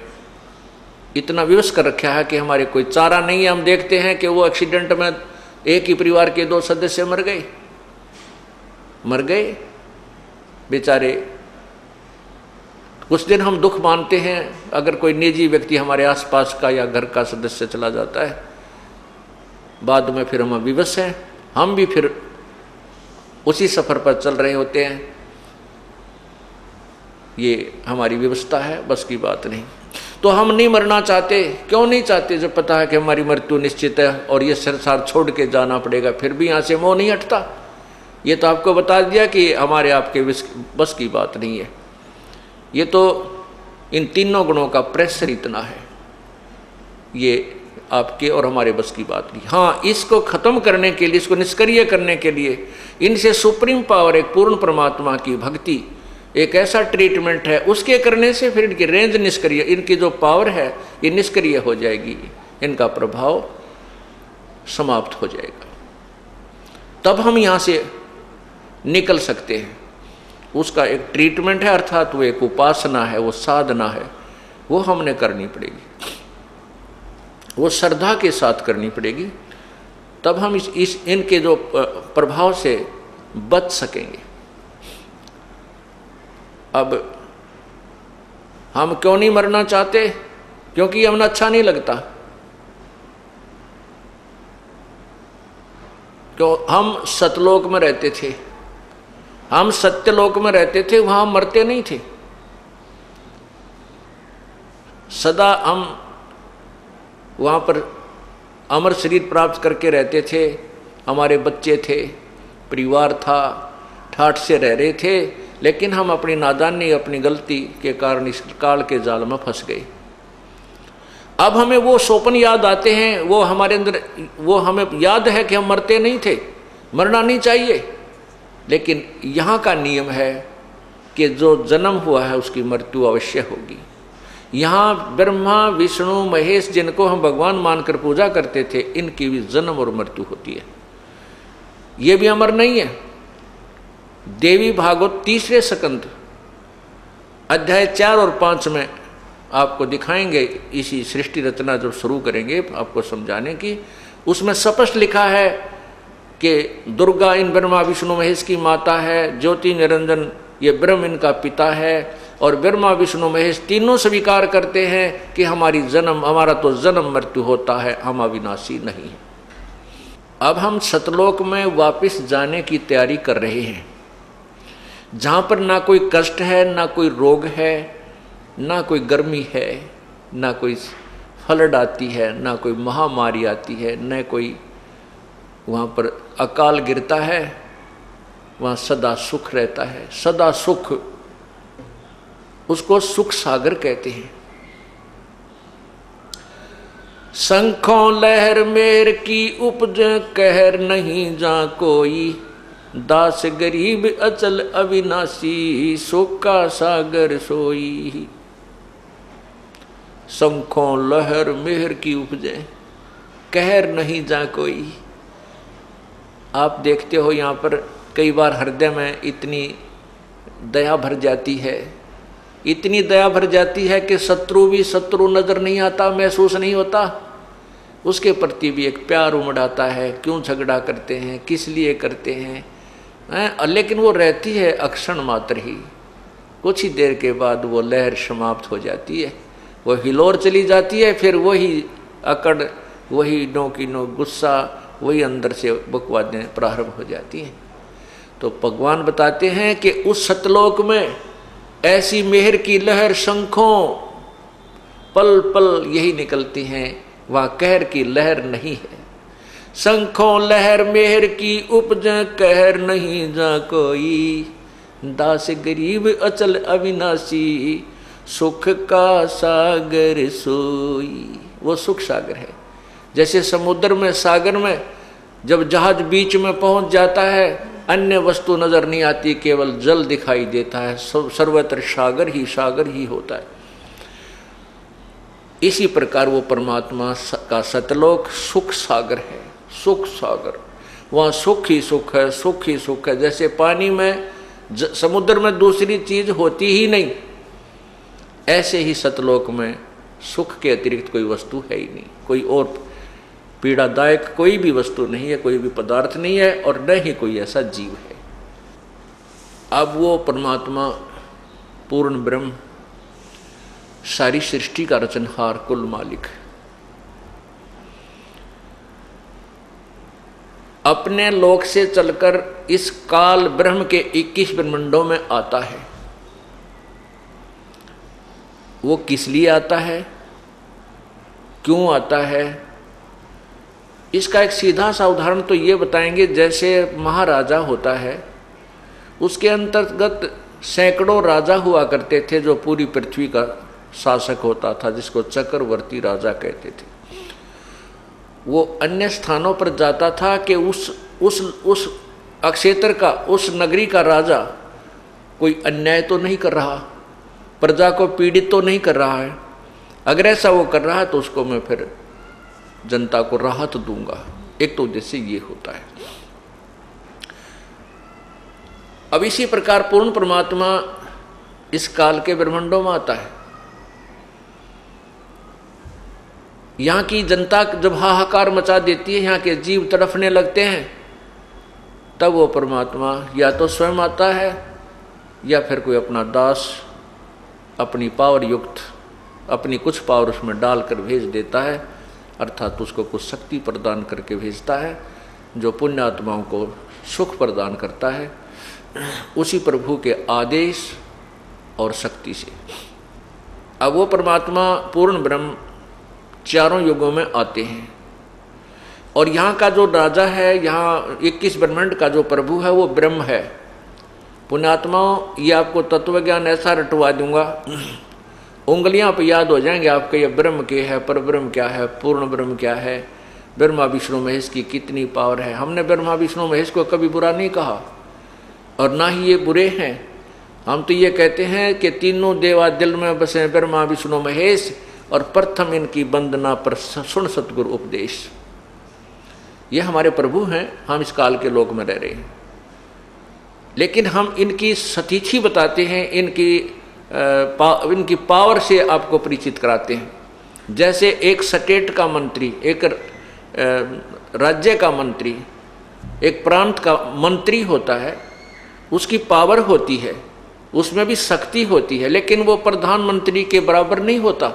इतना विवश कर रखा है कि हमारे कोई चारा नहीं है। हम देखते हैं कि वो एक्सीडेंट में एक ही परिवार के 2 सदस्य मर गए बेचारे। कुछ दिन हम दुख मानते हैं अगर कोई निजी व्यक्ति हमारे आसपास का या घर का सदस्य चला जाता है, बाद में फिर हम विवश हैं, हम भी फिर उसी सफ़र पर चल रहे होते हैं। ये हमारी व्यवस्था है, बस की बात नहीं। तो हम नहीं मरना चाहते। क्यों नहीं चाहते? जब पता है कि हमारी मृत्यु निश्चित है और ये संसार छोड़ के जाना पड़ेगा, फिर भी यहाँ से मोह नहीं हटता। ये तो आपको बता दिया कि हमारे आपके बस की बात नहीं है। ये तो इन तीनों गुणों का प्रेशर इतना है, ये आपके और हमारे बस की बात नहीं। हाँ, इसको ख़त्म करने के लिए, इसको निष्क्रिय करने के लिए इनसे सुप्रीम पावर, एक पूर्ण परमात्मा की भक्ति, एक ऐसा ट्रीटमेंट है, उसके करने से फिर इनकी रेंज निष्क्रिय, इनकी जो पावर है ये निष्क्रिय हो जाएगी, इनका प्रभाव समाप्त हो जाएगा। तब हम यहाँ से निकल सकते हैं। उसका एक ट्रीटमेंट है, अर्थात वो एक उपासना है, वो साधना है, वो हमने करनी पड़ेगी, वो श्रद्धा के साथ करनी पड़ेगी। तब हम इनके जो प्रभाव से बच सकेंगे। अब हम क्यों नहीं मरना चाहते? क्योंकि हमें अच्छा नहीं लगता। क्यों? हम सतलोक में रहते थे, हम सत्यलोक में रहते थे, वहां मरते नहीं थे। सदा हम वहां पर अमर शरीर प्राप्त करके रहते थे, हमारे बच्चे थे, परिवार था, ठाठ से रह रहे थे, लेकिन हम अपनी नादानी, अपनी गलती के कारण इस काल के जाल में फंस गए। अब हमें वो स्वप्न याद आते हैं, वो हमारे अंदर, वो हमें याद है कि हम मरते नहीं थे, मरना नहीं चाहिए, लेकिन यहाँ का नियम है कि जो जन्म हुआ है उसकी मृत्यु अवश्य होगी। यहाँ ब्रह्मा, विष्णु, महेश जिनको हम भगवान मानकर पूजा करते थे, इनकी भी जन्म और मृत्यु होती है, ये भी अमर नहीं है। देवी भागवत 3 स्कंद अध्याय 4 और 5 में आपको दिखाएंगे, इसी सृष्टि रचना जब शुरू करेंगे आपको समझाने की, उसमें स्पष्ट लिखा है कि दुर्गा इन ब्रह्मा विष्णु महेश की माता है, ज्योति निरंजन ये ब्रह्म इनका पिता है, और ब्रह्मा विष्णु महेश तीनों स्वीकार करते हैं कि हमारा तो जन्म मृत्यु होता है, हम अविनाशी नहीं हैं। अब हम सतलोक में वापस जाने की तैयारी कर रहे हैं, जहाँ पर ना कोई कष्ट है, ना कोई रोग है, ना कोई गर्मी है, ना कोई फ्लड आती है, ना कोई महामारी आती है, न कोई वहाँ पर अकाल गिरता है, वहाँ सदा सुख रहता है। सदा सुख, उसको सुख सागर कहते हैं। शंखों लहर मेर की उपज कहर नहीं जा कोई, दास गरीब अचल अविनाशी सुख का सागर सोई। शंखों लहर मेहर की उपजे कहर नहीं जा कोई। आप देखते हो यहाँ पर कई बार हृदय में इतनी दया भर जाती है, इतनी दया भर जाती है कि शत्रु भी शत्रु नजर नहीं आता, महसूस नहीं होता, उसके प्रति भी एक प्यार उमड़ आता है। क्यों झगड़ा करते हैं, किस लिए करते हैं, लेकिन वो रहती है अक्षण मात्र ही, कुछ ही देर के बाद वो लहर समाप्त हो जाती है, वो हिलोर चली जाती है, फिर वही अकड़, वही नो की नो गुस्सा, वही अंदर से बकवादें प्रारंभ हो जाती हैं। तो भगवान बताते हैं कि उस सतलोक में ऐसी मेहर की लहर शंखों पल पल यही निकलती हैं, वहाँ कहर की लहर नहीं है। शंखों लहर मेहर की उपज कहर नहीं जा कोई, दास गरीब अचल अविनाशी सुख का सागर सोई। वो सुख सागर है। जैसे समुद्र में, सागर में जब जहाज बीच में पहुंच जाता है, अन्य वस्तु नजर नहीं आती, केवल जल दिखाई देता है, सर्वत्र सागर ही होता है। इसी प्रकार वो परमात्मा का सतलोक सुख सागर है, सुख सागर, वहाँ सुख ही सुख है, सुख ही सुख है। जैसे पानी में, समुद्र में दूसरी चीज होती ही नहीं, ऐसे ही सतलोक में सुख के अतिरिक्त कोई वस्तु है ही नहीं, कोई और पीड़ादायक कोई भी वस्तु नहीं है, कोई भी पदार्थ नहीं है, और न ही कोई ऐसा जीव है। अब वो परमात्मा पूर्ण ब्रह्म, सारी सृष्टि का रचनहार, कुल मालिक, अपने लोक से चलकर इस काल ब्रह्म के 21 ब्रह्मांडों में आता है। वो किस लिए आता है, क्यों आता है, इसका एक सीधा सा उदाहरण तो ये बताएंगे। जैसे महाराजा होता है, उसके अंतर्गत सैकड़ों राजा हुआ करते थे, जो पूरी पृथ्वी का शासक होता था, जिसको चक्रवर्ती राजा कहते थे। वो अन्य स्थानों पर जाता था कि उस अक्षेत्र का, उस नगरी का राजा कोई अन्याय तो नहीं कर रहा, प्रजा को पीड़ित तो नहीं कर रहा है। अगर ऐसा वो कर रहा है तो उसको मैं फिर जनता को राहत दूंगा। एक तो उद्देश्य ये होता है। अब इसी प्रकार पूर्ण परमात्मा इस काल के ब्रह्मांडों में आता है। यहाँ की जनता जब हाहाकार मचा देती है, यहाँ के जीव तड़फने लगते हैं, तब वो परमात्मा या तो स्वयं आता है या फिर कोई अपना दास अपनी पावर युक्त, अपनी कुछ पावर उसमें डालकर भेज देता है, अर्थात उसको कुछ शक्ति प्रदान करके भेजता है, जो पुण्य आत्माओं को सुख प्रदान करता है, उसी प्रभु के आदेश और शक्ति से। अब वो परमात्मा पूर्ण ब्रह्म चारों युगों में आते हैं। और यहाँ का जो राजा है, यहाँ 21 ब्रह्मांड का जो प्रभु है वो ब्रह्म है। पुण्यात्माओं, ये आपको तत्व ज्ञान ऐसा रटवा दूंगा, उंगलियां पे याद हो जाएंगे आपके, ये ब्रह्म के है, पर ब्रह्म क्या है, पूर्ण ब्रह्म क्या है, ब्रह्मा विष्णु महेश की कितनी पावर है। हमने ब्रह्मा विष्णु महेश को कभी बुरा नहीं कहा और ना ही ये बुरे हैं। हम तो ये कहते हैं कि तीनों देवा दिल में बसे ब्रह्मा विष्णु महेश, और प्रथम इनकी वंदना पर सुन सतगुरु उपदेश। ये हमारे प्रभु हैं, हम इस काल के लोक में रह रहे हैं, लेकिन हम इनकी सतीथि बताते हैं, इनकी पावर से आपको परिचित कराते हैं। जैसे एक स्टेट का मंत्री, एक राज्य का मंत्री, एक प्रांत का मंत्री होता है, उसकी पावर होती है, उसमें भी शक्ति होती है, लेकिन वो प्रधानमंत्री के बराबर नहीं होता।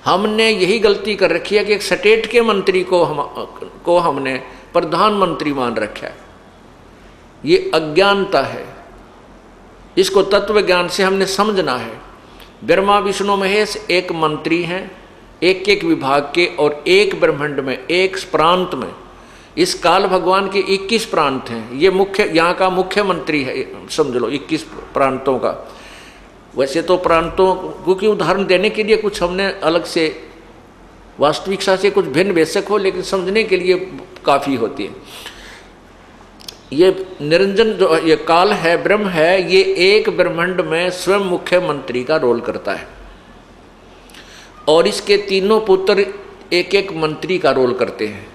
हमने यही गलती कर रखी है कि एक स्टेट के मंत्री को हमने प्रधानमंत्री मान रखा है। ये अज्ञानता है, इसको तत्व ज्ञान से हमने समझना है। ब्रह्मा विष्णु महेश एक मंत्री हैं, एक एक विभाग के, और एक ब्रह्मांड में, एक प्रांत में। इस काल भगवान के 21 प्रांत हैं। ये मुख्य, यहाँ का मुख्यमंत्री है, समझ लो 21 प्रांतों का। वैसे तो प्रांतों, क्योंकि उदाहरण देने के लिए कुछ हमने अलग से, वास्तविकता से कुछ भिन्न बेशक हो, लेकिन समझने के लिए काफ़ी होती है। ये निरंजन जो ये काल है, ब्रह्म है, ये एक ब्रह्मांड में स्वयं मुख्यमंत्री का रोल करता है, और इसके तीनों पुत्र एक एक मंत्री का रोल करते हैं।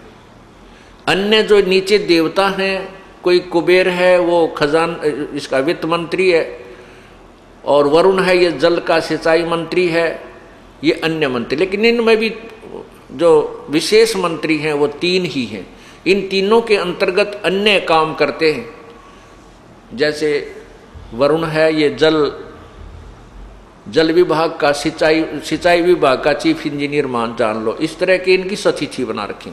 अन्य जो नीचे देवता हैं, कोई कुबेर है, वो खजान इसका वित्त मंत्री है, और वरुण है, ये जल का सिंचाई मंत्री है, ये अन्य मंत्री। लेकिन इनमें भी जो विशेष मंत्री हैं वो 3 ही हैं। इन तीनों के अंतर्गत अन्य काम करते हैं। जैसे वरुण है, ये जल विभाग का, सिंचाई विभाग का चीफ इंजीनियर जान लो। इस तरह की इनकी सतिथि बना रखी।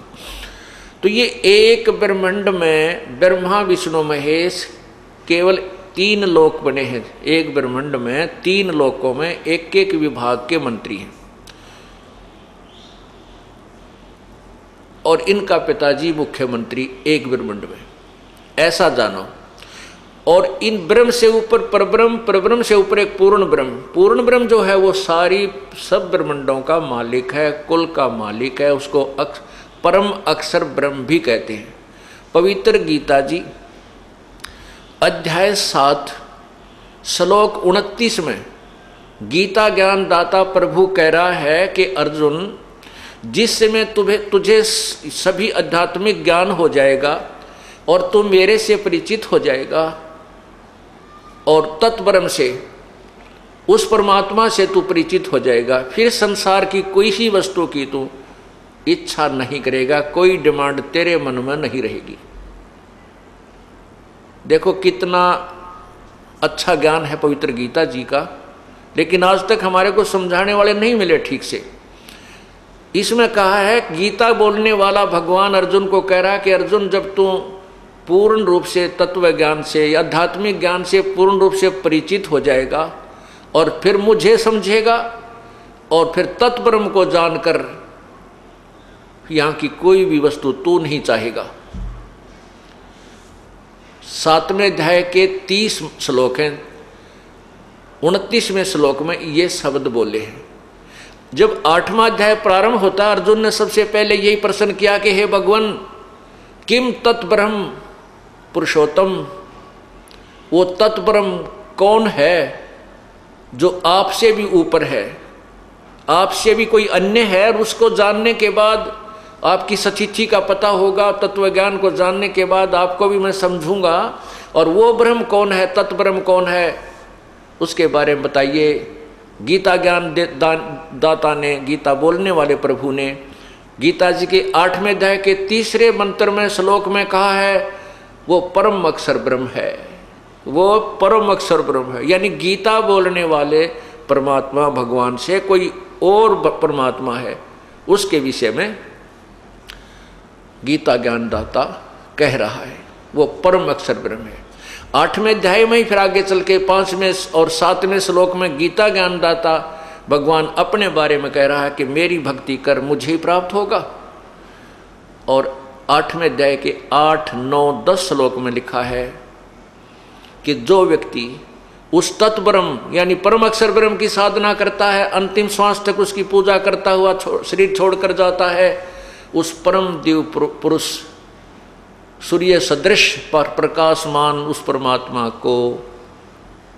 तो ये एक ब्रह्मांड में ब्रह्मा विष्णु महेश केवल 3 लोक बने हैं। एक ब्रह्मांड में 3 लोकों में एक एक विभाग के मंत्री हैं, और इनका पिताजी मुख्यमंत्री एक ब्रह्मांड में, ऐसा जानो। और इन ब्रह्म से ऊपर परब्रह्म, परब्रह्म से ऊपर एक पूर्ण ब्रह्म। पूर्ण ब्रह्म जो है वो सारी सब ब्रह्मांडों का मालिक है, कुल का मालिक है। उसको परम अक्षर ब्रह्म भी कहते हैं। पवित्र गीता जी अध्याय 7 श्लोक 29 में गीता ज्ञान दाता प्रभु कह रहा है कि अर्जुन, जिस समय तुझे सभी आध्यात्मिक ज्ञान हो जाएगा और तू मेरे से परिचित हो जाएगा, और तत्ब्रह्म से, उस परमात्मा से तू परिचित हो जाएगा, फिर संसार की कोई ही वस्तु की तू इच्छा नहीं करेगा, कोई डिमांड तेरे मन में नहीं रहेगी। देखो कितना अच्छा ज्ञान है पवित्र गीता जी का, लेकिन आज तक हमारे को समझाने वाले नहीं मिले ठीक से। इसमें कहा है, गीता बोलने वाला भगवान अर्जुन को कह रहा है कि अर्जुन, जब तू पूर्ण रूप से तत्व ज्ञान से या आध्यात्मिक ज्ञान से पूर्ण रूप से परिचित हो जाएगा और फिर मुझे समझेगा और फिर तत्ब्रह्म को जानकर यहाँ की कोई भी वस्तु तू नहीं चाहेगा। 7वें अध्याय के 30 श्लोक हैं। 29वें श्लोक में ये शब्द बोले हैं। जब 8वां अध्याय प्रारंभ होता, अर्जुन ने सबसे पहले यही प्रश्न किया कि हे भगवान, किम तत्ब्रह्म पुरुषोत्तम, वो तत्ब्रह्म कौन है जो आपसे भी ऊपर है, आपसे भी कोई अन्य है, और उसको जानने के बाद आपकी सतिथि का पता होगा। तत्व ज्ञान को जानने के बाद आपको भी मैं समझूंगा, और वो ब्रह्म कौन है, तत्ब्रह्म कौन है, उसके बारे में बताइए। गीता ज्ञान दाता ने, गीता बोलने वाले प्रभु ने गीता जी के 8वें अध्याय के 3रे मंत्र में श्लोक में कहा है, वो परम अक्षर ब्रह्म है, वो परम अक्षर ब्रह्म है। यानी गीता बोलने वाले परमात्मा भगवान से कोई और परमात्मा है, उसके विषय में गीता ज्ञानदाता कह रहा है, वो परम अक्षर ब्रह्म है। 8वें अध्याय में ही फिर आगे चल के 5वें और 7वें श्लोक में गीता ज्ञानदाता भगवान अपने बारे में कह रहा है कि मेरी भक्ति कर, मुझे ही प्राप्त होगा। और 8वें अध्याय के 8, 9, 10 श्लोक में लिखा है कि जो व्यक्ति उस तत्व ब्रह्म यानी परम अक्षर ब्रह्म की साधना करता है, अंतिम श्वास तक उसकी पूजा करता हुआ शरीर छोड़कर जाता है, उस परम दिव्य पुरुष सूर्य सदृश पर प्रकाशमान उस परमात्मा को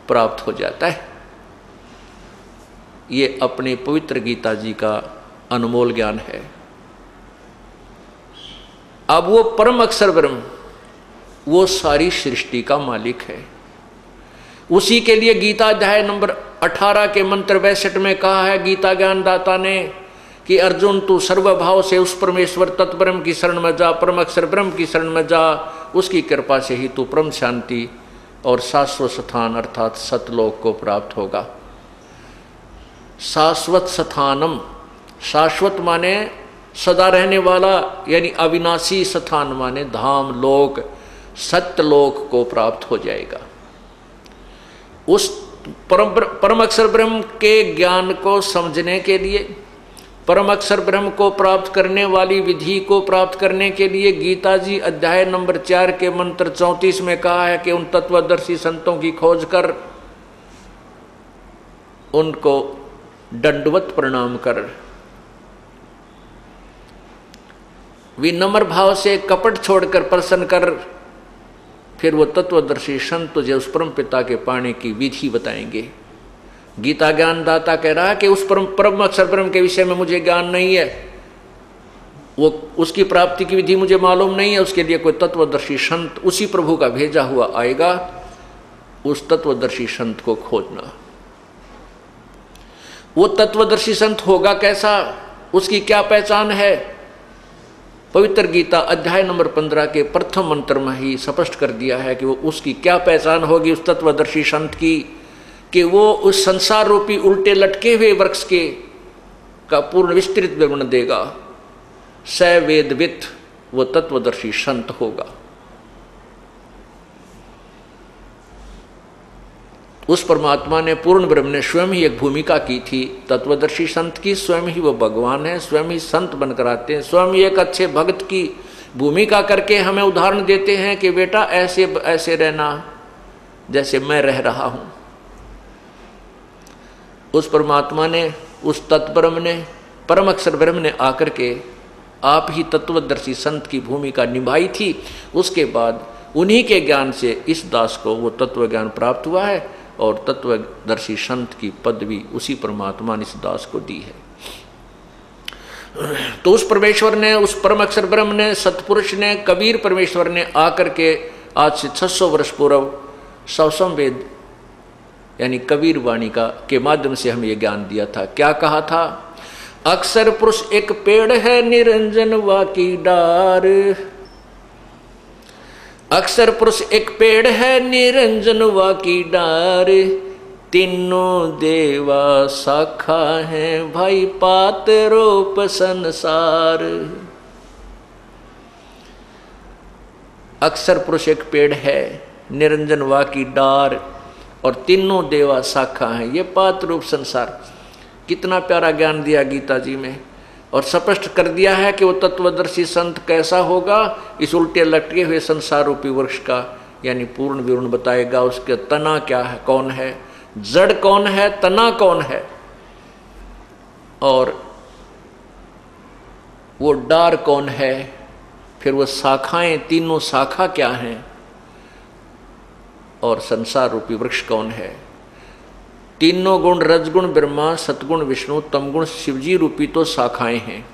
प्राप्त हो जाता है। ये अपने पवित्र गीता जी का अनमोल ज्ञान है। अब वो परम अक्षर ब्रह्म वो सारी सृष्टि का मालिक है। उसी के लिए गीता अध्याय नंबर 18 के मंत्र 62 में कहा है गीता ज्ञानदाता ने कि अर्जुन तू सर्वभाव से उस परमेश्वर तत्व ब्रह्म की शरण में जा, परम अक्षर ब्रह्म की शरण में जा, उसकी कृपा से ही तू परम शांति और शाश्वत स्थान अर्थात सतलोक को प्राप्त होगा। शाश्वत स्थानम, शाश्वत माने सदा रहने वाला यानी अविनाशी, स्थान माने धाम लोक, सत्यलोक को प्राप्त हो जाएगा। उस परम अक्षर ब्रह्म के ज्ञान को समझने के लिए, परम अक्षर ब्रह्म को प्राप्त करने वाली विधि को प्राप्त करने के लिए गीता जी अध्याय नंबर 4 के मंत्र 34 में कहा है कि उन तत्वदर्शी संतों की खोज कर उनको दंडवत प्रणाम कर, विनम्र भाव से कपट छोड़कर प्रसन्न कर, फिर वो तत्वदर्शी संत तुझे उस परम पिता के पाने की विधि बताएंगे। गीता ज्ञानदाता कह रहा है कि उस परम अक्षर ब्रह्म के विषय में मुझे ज्ञान नहीं है, वो उसकी प्राप्ति की विधि मुझे मालूम नहीं है, उसके लिए कोई तत्वदर्शी संत उसी प्रभु का भेजा हुआ आएगा, उस तत्वदर्शी संत को खोजना। वो तत्वदर्शी संत होगा कैसा, उसकी क्या पहचान है, पवित्र गीता अध्याय नंबर 15 के प्रथम मंत्र में ही स्पष्ट कर दिया है कि वो उसकी क्या पहचान होगी उस तत्वदर्शी संत की, कि वो उस संसार रूपी उल्टे लटके हुए वृक्ष के का पूर्ण विस्तृत विवरण देगा। स वेदवित वो तत्वदर्शी संत होगा। उस परमात्मा ने, पूर्ण ब्रह्म ने स्वयं ही एक भूमिका की थी तत्वदर्शी संत की, स्वयं ही वो भगवान है, स्वयं ही संत बनकर आते हैं, स्वयं ही एक अच्छे भक्त की भूमिका करके हमें उदाहरण देते हैं कि बेटा ऐसे ऐसे रहना जैसे मैं रह रहा हूं। उस परमात्मा ने, उस तत्ब्रह्म ने, परम अक्षर ब्रह्म ने आकर के आप ही तत्वदर्शी संत की भूमिका निभाई थी। उसके बाद उन्हीं के ज्ञान से इस दास को वो तत्व ज्ञान प्राप्त हुआ है और तत्वदर्शी संत की पदवी उसी परमात्मा ने इस दास को दी है। तो उस परमेश्वर ने, उस परम अक्षर ब्रह्म ने, सतपुरुष ने, कबीर परमेश्वर ने आकर के आज से 600 वर्ष पूर्व सवसम वेद यानी कबीर वाणी का के माध्यम से हमें यह ज्ञान दिया था। क्या कहा था, अक्षर पुरुष एक पेड़ है निरंजन वाकी डार, अक्षर पुरुष एक पेड़ है निरंजन वाकी डार, तीनों देवा शाखा है भाई पात रूप संसार। अक्षर पुरुष एक पेड़ है, निरंजन वाकी डार और तीनों देवा शाखा हैं, ये पात रूप संसार। कितना प्यारा ज्ञान दिया गीता जी में, और स्पष्ट कर दिया है कि वो तत्वदर्शी संत कैसा होगा। इस उल्टे लटके हुए संसार रूपी वृक्ष का यानी पूर्ण विवरण बताएगा। उसके तना क्या है, कौन है, जड़ कौन है, तना कौन है, और वो डार कौन है, फिर वो शाखाएं, तीनों शाखा क्या हैं, और संसार रूपी वृक्ष कौन है। तीनों गुण रजगुण ब्रह्मा, सतगुण विष्णु, तमगुण शिवजी रूपी तो शाखाएं हैं।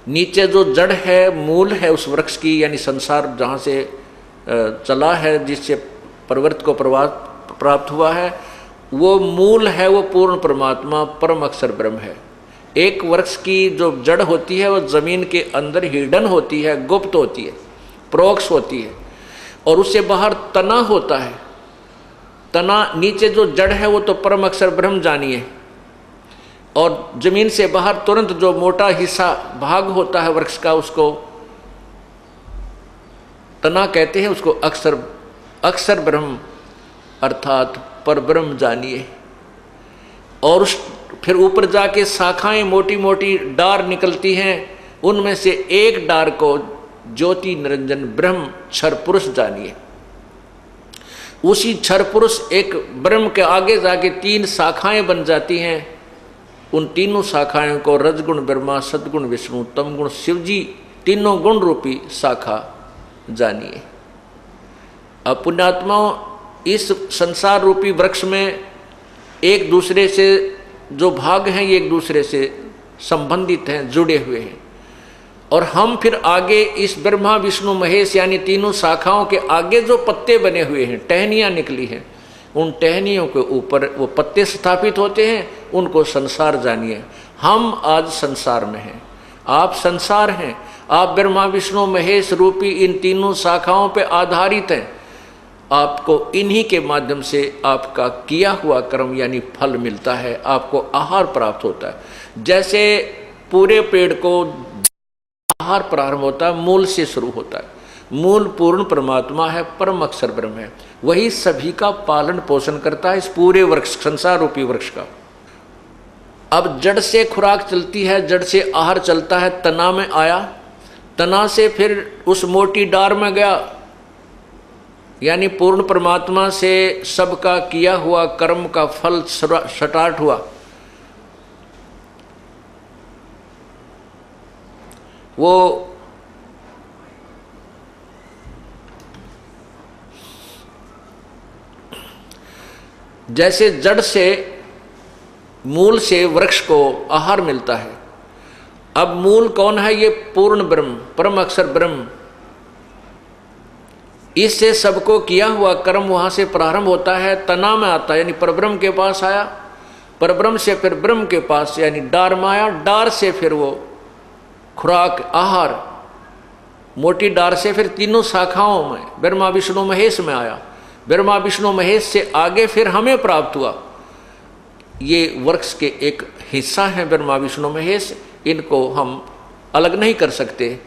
नीचे जो जड़ है, मूल है उस वृक्ष की, यानी संसार जहाँ से चला है, जिससे प्रवृत्त को प्राप्त हुआ है, वो मूल है, वो पूर्ण परमात्मा परम अक्षर ब्रह्म है। एक वृक्ष की जो जड़ होती है वो जमीन के अंदर हिडन होती है, गुप्त होती है, प्रोक्ष होती है, और उससे बाहर तना होता है। तना नीचे जो जड़ है वो तो परम अक्षर ब्रह्म जानिए, और जमीन से बाहर तुरंत जो मोटा हिस्सा भाग होता है वृक्ष का, उसको तना कहते हैं, उसको अक्षर ब्रह्म अर्थात पर ब्रह्म जानिए। और फिर ऊपर जाके शाखाएं, मोटी मोटी डार निकलती हैं, उनमें से एक डार को ज्योति निरंजन ब्रह्म क्षर पुरुष जानिए। उसी क्षर पुरुष एक ब्रह्म के आगे जाके 3 शाखाएं बन जाती हैं। उन तीनों शाखाओं को रजगुण ब्रह्मा, सदगुण विष्णु, तमगुण शिवजी, तीनों गुण रूपी शाखा जानिए। अब पुण्यात्माओं, इस संसार रूपी वृक्ष में एक दूसरे से जो भाग हैं ये एक दूसरे से संबंधित हैं, जुड़े हुए हैं। और हम फिर आगे इस ब्रह्मा विष्णु महेश यानी तीनों शाखाओं के आगे जो पत्ते बने हुए हैं, टहनियाँ निकली हैं, उन टहनियों के ऊपर वो पत्ते स्थापित होते हैं, उनको संसार जानिए। हम आज संसार में हैं, आप संसार हैं, आप ब्रह्मा विष्णु महेश रूपी इन तीनों शाखाओं पे आधारित हैं। आपको इन्हीं के माध्यम से आपका किया हुआ कर्म यानी फल मिलता है, आपको आहार प्राप्त होता है। जैसे पूरे पेड़ को आहार प्रारंभ होता है, मूल से शुरू होता है। मूल पूर्ण परमात्मा है, परम अक्षर ब्रह्म है, वही सभी का पालन पोषण करता है इस पूरे वृक्ष, संसार रूपी वृक्ष का। अब जड़ से खुराक चलती है, जड़ से आहार चलता है, तना में आया, तना से फिर उस मोटी डार में गया, यानी पूर्ण परमात्मा से सबका किया हुआ कर्म का फल स्टार्ट हुआ। वो जैसे जड़ से मूल से वृक्ष को आहार मिलता है। अब मूल कौन है? ये पूर्ण ब्रह्म, परम अक्षर ब्रह्म। इससे सबको किया हुआ कर्म वहां से प्रारंभ होता है, तना में आता है यानी परब्रह्म के पास आया, परब्रह्म से फिर ब्रह्म के पास यानी डार में आया, डार से फिर वो खुराक आहार, मोटी डार से फिर तीनों शाखाओं में ब्रह्मा विष्णु महेश में आया, ब्रह्मा विष्णु महेश से आगे फिर हमें प्राप्त हुआ। ये वृक्ष के एक हिस्सा है ब्रह्मा विष्णु महेश, इनको हम अलग नहीं कर सकते,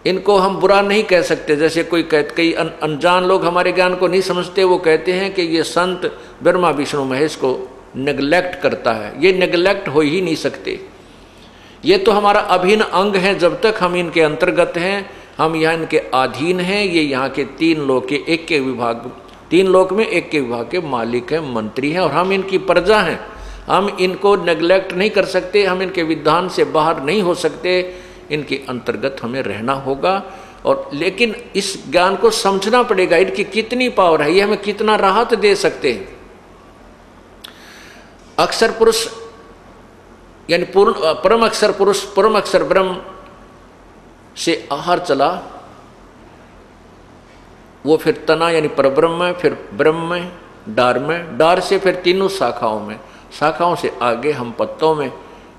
इनको हम बुरा नहीं कह सकते। जैसे कई अनजान लोग हमारे ज्ञान को नहीं समझते, वो कहते हैं कि ये संत ब्रह्मा विष्णु महेश को नेग्लेक्ट करता है। ये नेग्लेक्ट हो ही नहीं सकते, ये तो हमारा अभिन्न अंग है। जब तक हम इनके अंतर्गत हैं, हम यहाँ इनके अधीन हैं। ये यहाँ के 3 लोक के एक के विभाग, 3 लोक में एक के विभाग के मालिक हैं, मंत्री हैं, और हम इनकी प्रजा हैं। हम इनको नेग्लेक्ट नहीं कर सकते, हम इनके विधान से बाहर नहीं हो सकते, इनके अंतर्गत हमें रहना होगा। और लेकिन इस ज्ञान को समझना पड़ेगा, इनकी कितनी पावर है, ये हमें कितना राहत दे सकते हैं। अक्षर पुरुष यानी पूर्ण परम अक्षर पुरुष, परम अक्षर ब्रह्म से आहार चला, वो फिर तना यानी परब्रह्म में, फिर ब्रह्म में, डार से फिर तीनों शाखाओं में, शाखाओं से आगे हम पत्तों में,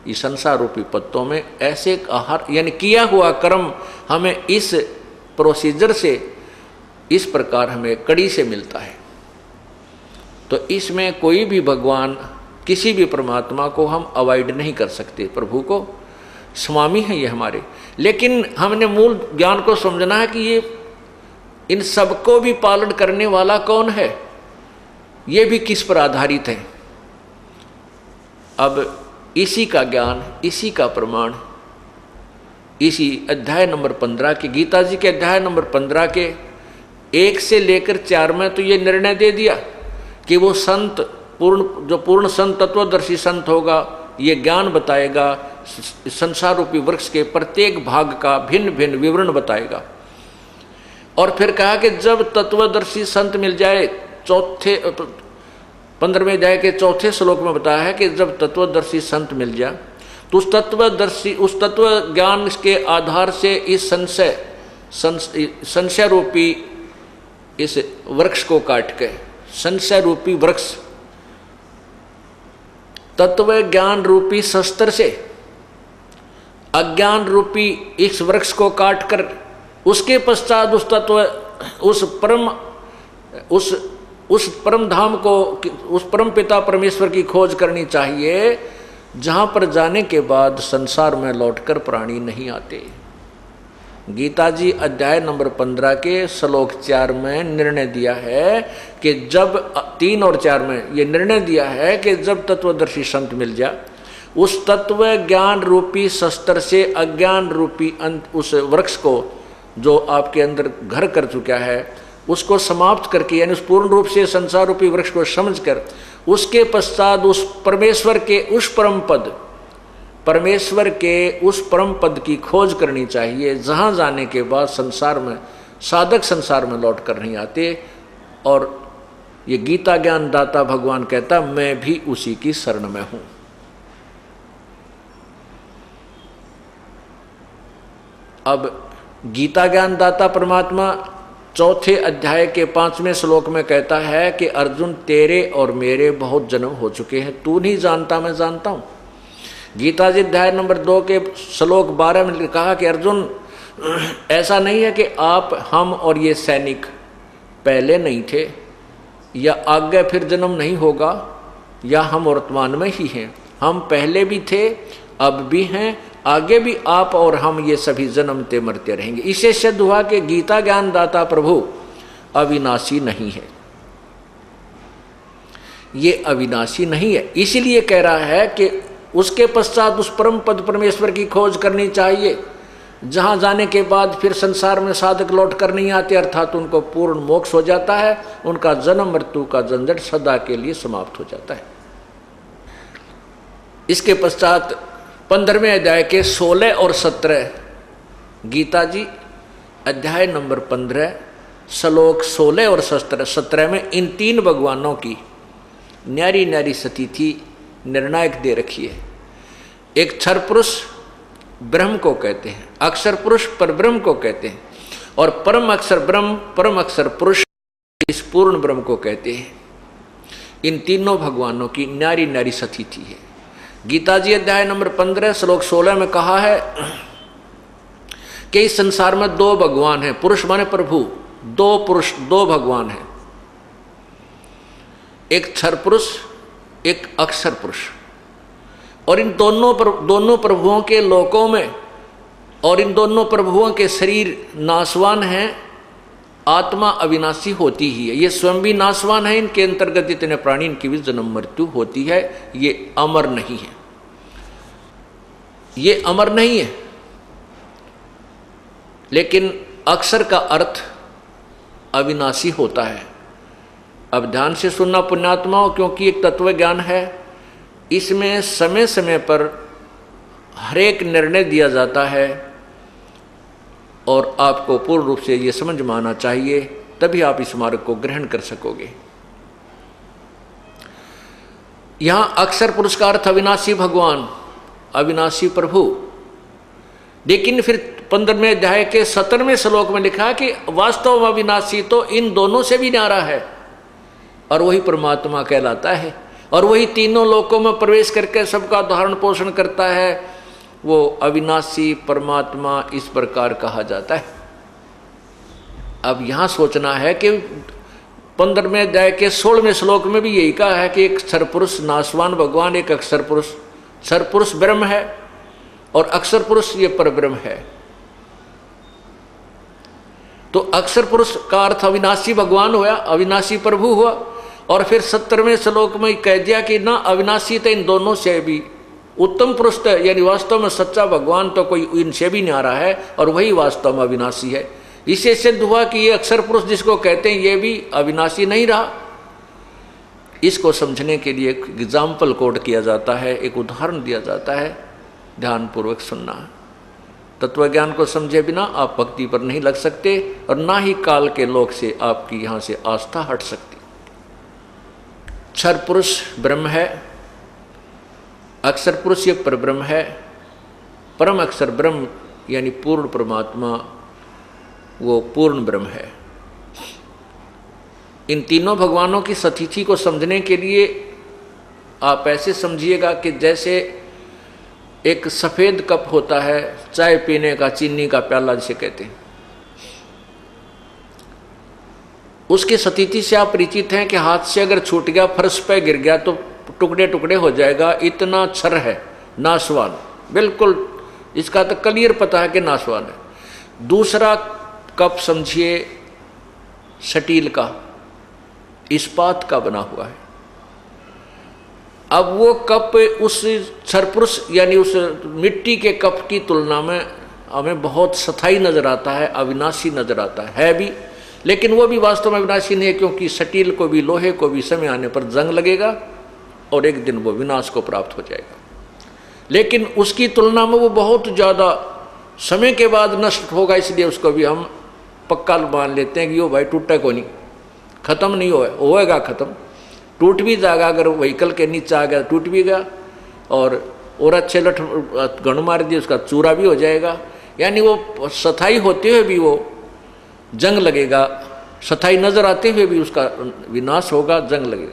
इस संसार रूपी पत्तों में ऐसे आहार यानी किया हुआ कर्म हमें इस प्रोसीजर से, इस प्रकार हमें कड़ी से मिलता है। तो इसमें कोई भी भगवान, किसी भी परमात्मा को हम अवॉइड नहीं कर सकते। प्रभु को स्वामी है ये हमारे, लेकिन हमने मूल ज्ञान को समझना है कि ये इन सबको भी पालन करने वाला कौन है, ये भी किस पर आधारित है। अब इसी का ज्ञान, इसी का प्रमाण इसी अध्याय नंबर 15 के, गीता जी के अध्याय नंबर 15 के 1 से लेकर 4 में तो ये निर्णय दे दिया कि वो संत पूर्ण, जो पूर्ण संत तत्वदर्शी संत होगा, ये ज्ञान बताएगा, संसार रूपी वृक्ष के प्रत्येक भाग का भिन्न भिन्न विवरण बताएगा। और फिर कहा कि जब तत्वदर्शी संत मिल जाए, 15वें अध्याय के 4थे श्लोक में बताया है कि जब तत्वदर्शी संत मिल जाए तो उस तत्व ज्ञान के आधार से इस संशय रूपी इस वृक्ष को काट के, संशय रूपी वृक्ष तत्व ज्ञान रूपी शस्त्र से अज्ञान रूपी इस वृक्ष को काटकर उसके पश्चात उस तत्व, उस परम धाम को, उस परम पिता परमेश्वर की खोज करनी चाहिए, जहां पर जाने के बाद संसार में लौटकर प्राणी नहीं आते। गीता जी अध्याय नंबर 15 के श्लोक 4 में निर्णय दिया है कि जब 3 और 4 में ये निर्णय दिया है कि जब तत्वदर्शी संत मिल जाए उस तत्व ज्ञान रूपी शस्त्र से अज्ञान रूपी उस वृक्ष को जो आपके अंदर घर कर चुका है उसको समाप्त करके, यानी उस पूर्ण रूप से संसार रूपी वृक्ष को समझकर उसके पश्चात उस परमेश्वर के उस परम पद, परमेश्वर के उस परम पद की खोज करनी चाहिए, जहाँ जाने के बाद संसार में साधक संसार में लौट कर नहीं आते। और ये गीता ज्ञान दाता भगवान कहता मैं भी उसी की शरण में हूं। अब गीता ज्ञान दाता परमात्मा चौथे अध्याय के 5वें श्लोक में कहता है कि अर्जुन तेरे और मेरे बहुत जन्म हो चुके हैं, तू नहीं जानता मैं जानता हूं। गीता जी अध्याय नंबर 2 के श्लोक 12 में कहा कि अर्जुन ऐसा नहीं है कि आप, हम और ये सैनिक पहले नहीं थे या आगे फिर जन्म नहीं होगा, या हम वर्तमान में ही हैं। हम पहले भी थे, अब भी हैं, आगे भी आप और हम ये सभी जन्मते मरते रहेंगे। इसे सिद्ध हुआ कि गीता ज्ञान दाता प्रभु अविनाशी नहीं है, ये अविनाशी नहीं है। इसीलिए कह रहा है कि उसके पश्चात उस परम पद परमेश्वर की खोज करनी चाहिए, जहां जाने के बाद फिर संसार में साधक लौट कर नहीं आते, अर्थात उनको पूर्ण मोक्ष हो जाता है, उनका जन्म मृत्यु का झंझट सदा के लिए समाप्त हो जाता है। इसके पश्चात 15वें अध्याय के 16 और 17 गीता जी अध्याय नंबर 15 श्लोक 16 और 17 में इन तीन भगवानों की न्यारी न्यारी स्थिति निर्णायक दे रखी है। एक क्षर पुरुष ब्रह्म को कहते हैं, अक्षर पुरुष परब्रह्म को कहते हैं, और परम अक्षर ब्रह्म, परम अक्षर पुरुष इस पूर्ण ब्रह्म को कहते हैं। इन तीनों भगवानों की न्यारी न्यारी स्थिति है। गीता जी अध्याय नंबर 15 श्लोक 16 में कहा है कि इस संसार में दो भगवान हैं, पुरुष माने प्रभु, दो पुरुष, दो भगवान हैं, एक क्षर पुरुष, एक अक्षर पुरुष। और इन दोनों प्रभुओं के लोकों में और इन दोनों प्रभुओं के शरीर नाशवान हैं, आत्मा अविनाशी होती ही है। ये स्वयं भी नाशवान है, इनके अंतर्गत जितने प्राणी इनकी भी जन्म मृत्यु होती है। ये अमर नहीं है, ये अमर नहीं है। लेकिन अक्षर का अर्थ अविनाशी होता है। अब ध्यान से सुनना पुण्यात्माओं, क्योंकि एक तत्व ज्ञान है, इसमें समय समय पर हर एक निर्णय दिया जाता है और आपको पूर्ण रूप से ये समझ में आना चाहिए, तभी आप इस मार्ग को ग्रहण कर सकोगे। यहां अक्षर पुरुष का अर्थ अविनाशी भगवान, अविनाशी प्रभु। लेकिन फिर 15वें अध्याय के 17वें श्लोक में लिखा कि वास्तव में अविनाशी तो इन दोनों से भी न्यारा है, और वही परमात्मा कहलाता है, और वही तीनों लोकों में प्रवेश करके सबका धारण पोषण करता है। वो अविनाशी परमात्मा इस प्रकार कहा जाता है। अब यहां सोचना है कि 15वें अध्याय के 16वें श्लोक में भी यही कहा है कि एक क्षर पुरुष नाशवान भगवान, एक अक्षर पुरुष, क्षर पुरुष ब्रह्म है और अक्षर पुरुष ये परब्रह्म है। तो अक्षर पुरुष का अर्थ अविनाशी भगवान हुआ, अविनाशी प्रभु हुआ। और फिर 17वें श्लोक में कह दिया कि ना अविनाशी तो इन दोनों से भी उत्तम पुरुष तो, यानी वास्तव में सच्चा भगवान तो कोई इनसे भी न्यारा है, और वही वास्तव में अविनाशी है। इससे सिद्ध हुआ कि ये अक्षर पुरुष जिसको कहते हैं ये भी अविनाशी नहीं रहा। इसको समझने के लिए एक एग्जाम्पल कोट किया जाता है, एक उदाहरण दिया जाता है, ध्यानपूर्वक सुनना। तत्व ज्ञान को समझे बिना आप भक्ति पर नहीं लग सकते, और ना ही काल के लोक से आपकी यहाँ से आस्था हट सकती। क्षर पुरुष ब्रह्म है, अक्षर पुरुष ये परब्रह्म है, परम अक्षर ब्रह्म यानी पूर्ण परमात्मा वो पूर्ण ब्रह्म है। इन तीनों भगवानों की स्थिति को समझने के लिए आप ऐसे समझिएगा कि जैसे एक सफ़ेद कप होता है, चाय पीने का, चीनी का प्याला जिसे कहते हैं, उसकी स्थिति से आप परिचित हैं कि हाथ से अगर छूट गया, फर्श पे गिर गया तो टुकड़े टुकड़े हो जाएगा, इतना क्षर है, नाशवान, बिल्कुल इसका तो क्लियर पता है कि नाशवान है। दूसरा कप समझिए स्टील का, इस्पात का बना हुआ है, अब वो कप उस सरपुरुष यानी उस मिट्टी के कप की तुलना में हमें बहुत स्थायी नजर आता है, अविनाशी नजर आता है भी, लेकिन वो भी वास्तव में अविनाशी नहीं है, क्योंकि स्टील को भी, लोहे को भी समय आने पर जंग लगेगा और एक दिन वो विनाश को प्राप्त हो जाएगा। लेकिन उसकी तुलना में वो बहुत ज़्यादा समय के बाद नष्ट होगा, इसलिए उसको भी हम पक्का मान लेते हैं कि वो भाई टूटा को नहीं, खत्म नहीं होएगा खत्म, टूट भी जाएगा, अगर व्हीकल के नीचे आ गया टूट भी गया, और अच्छे लठ गण मार दिए उसका चूरा भी हो जाएगा। यानी वो स्थायी होते हुए भी वो जंग लगेगा, स्थायी नजर आते हुए भी उसका विनाश होगा, जंग लगेगा।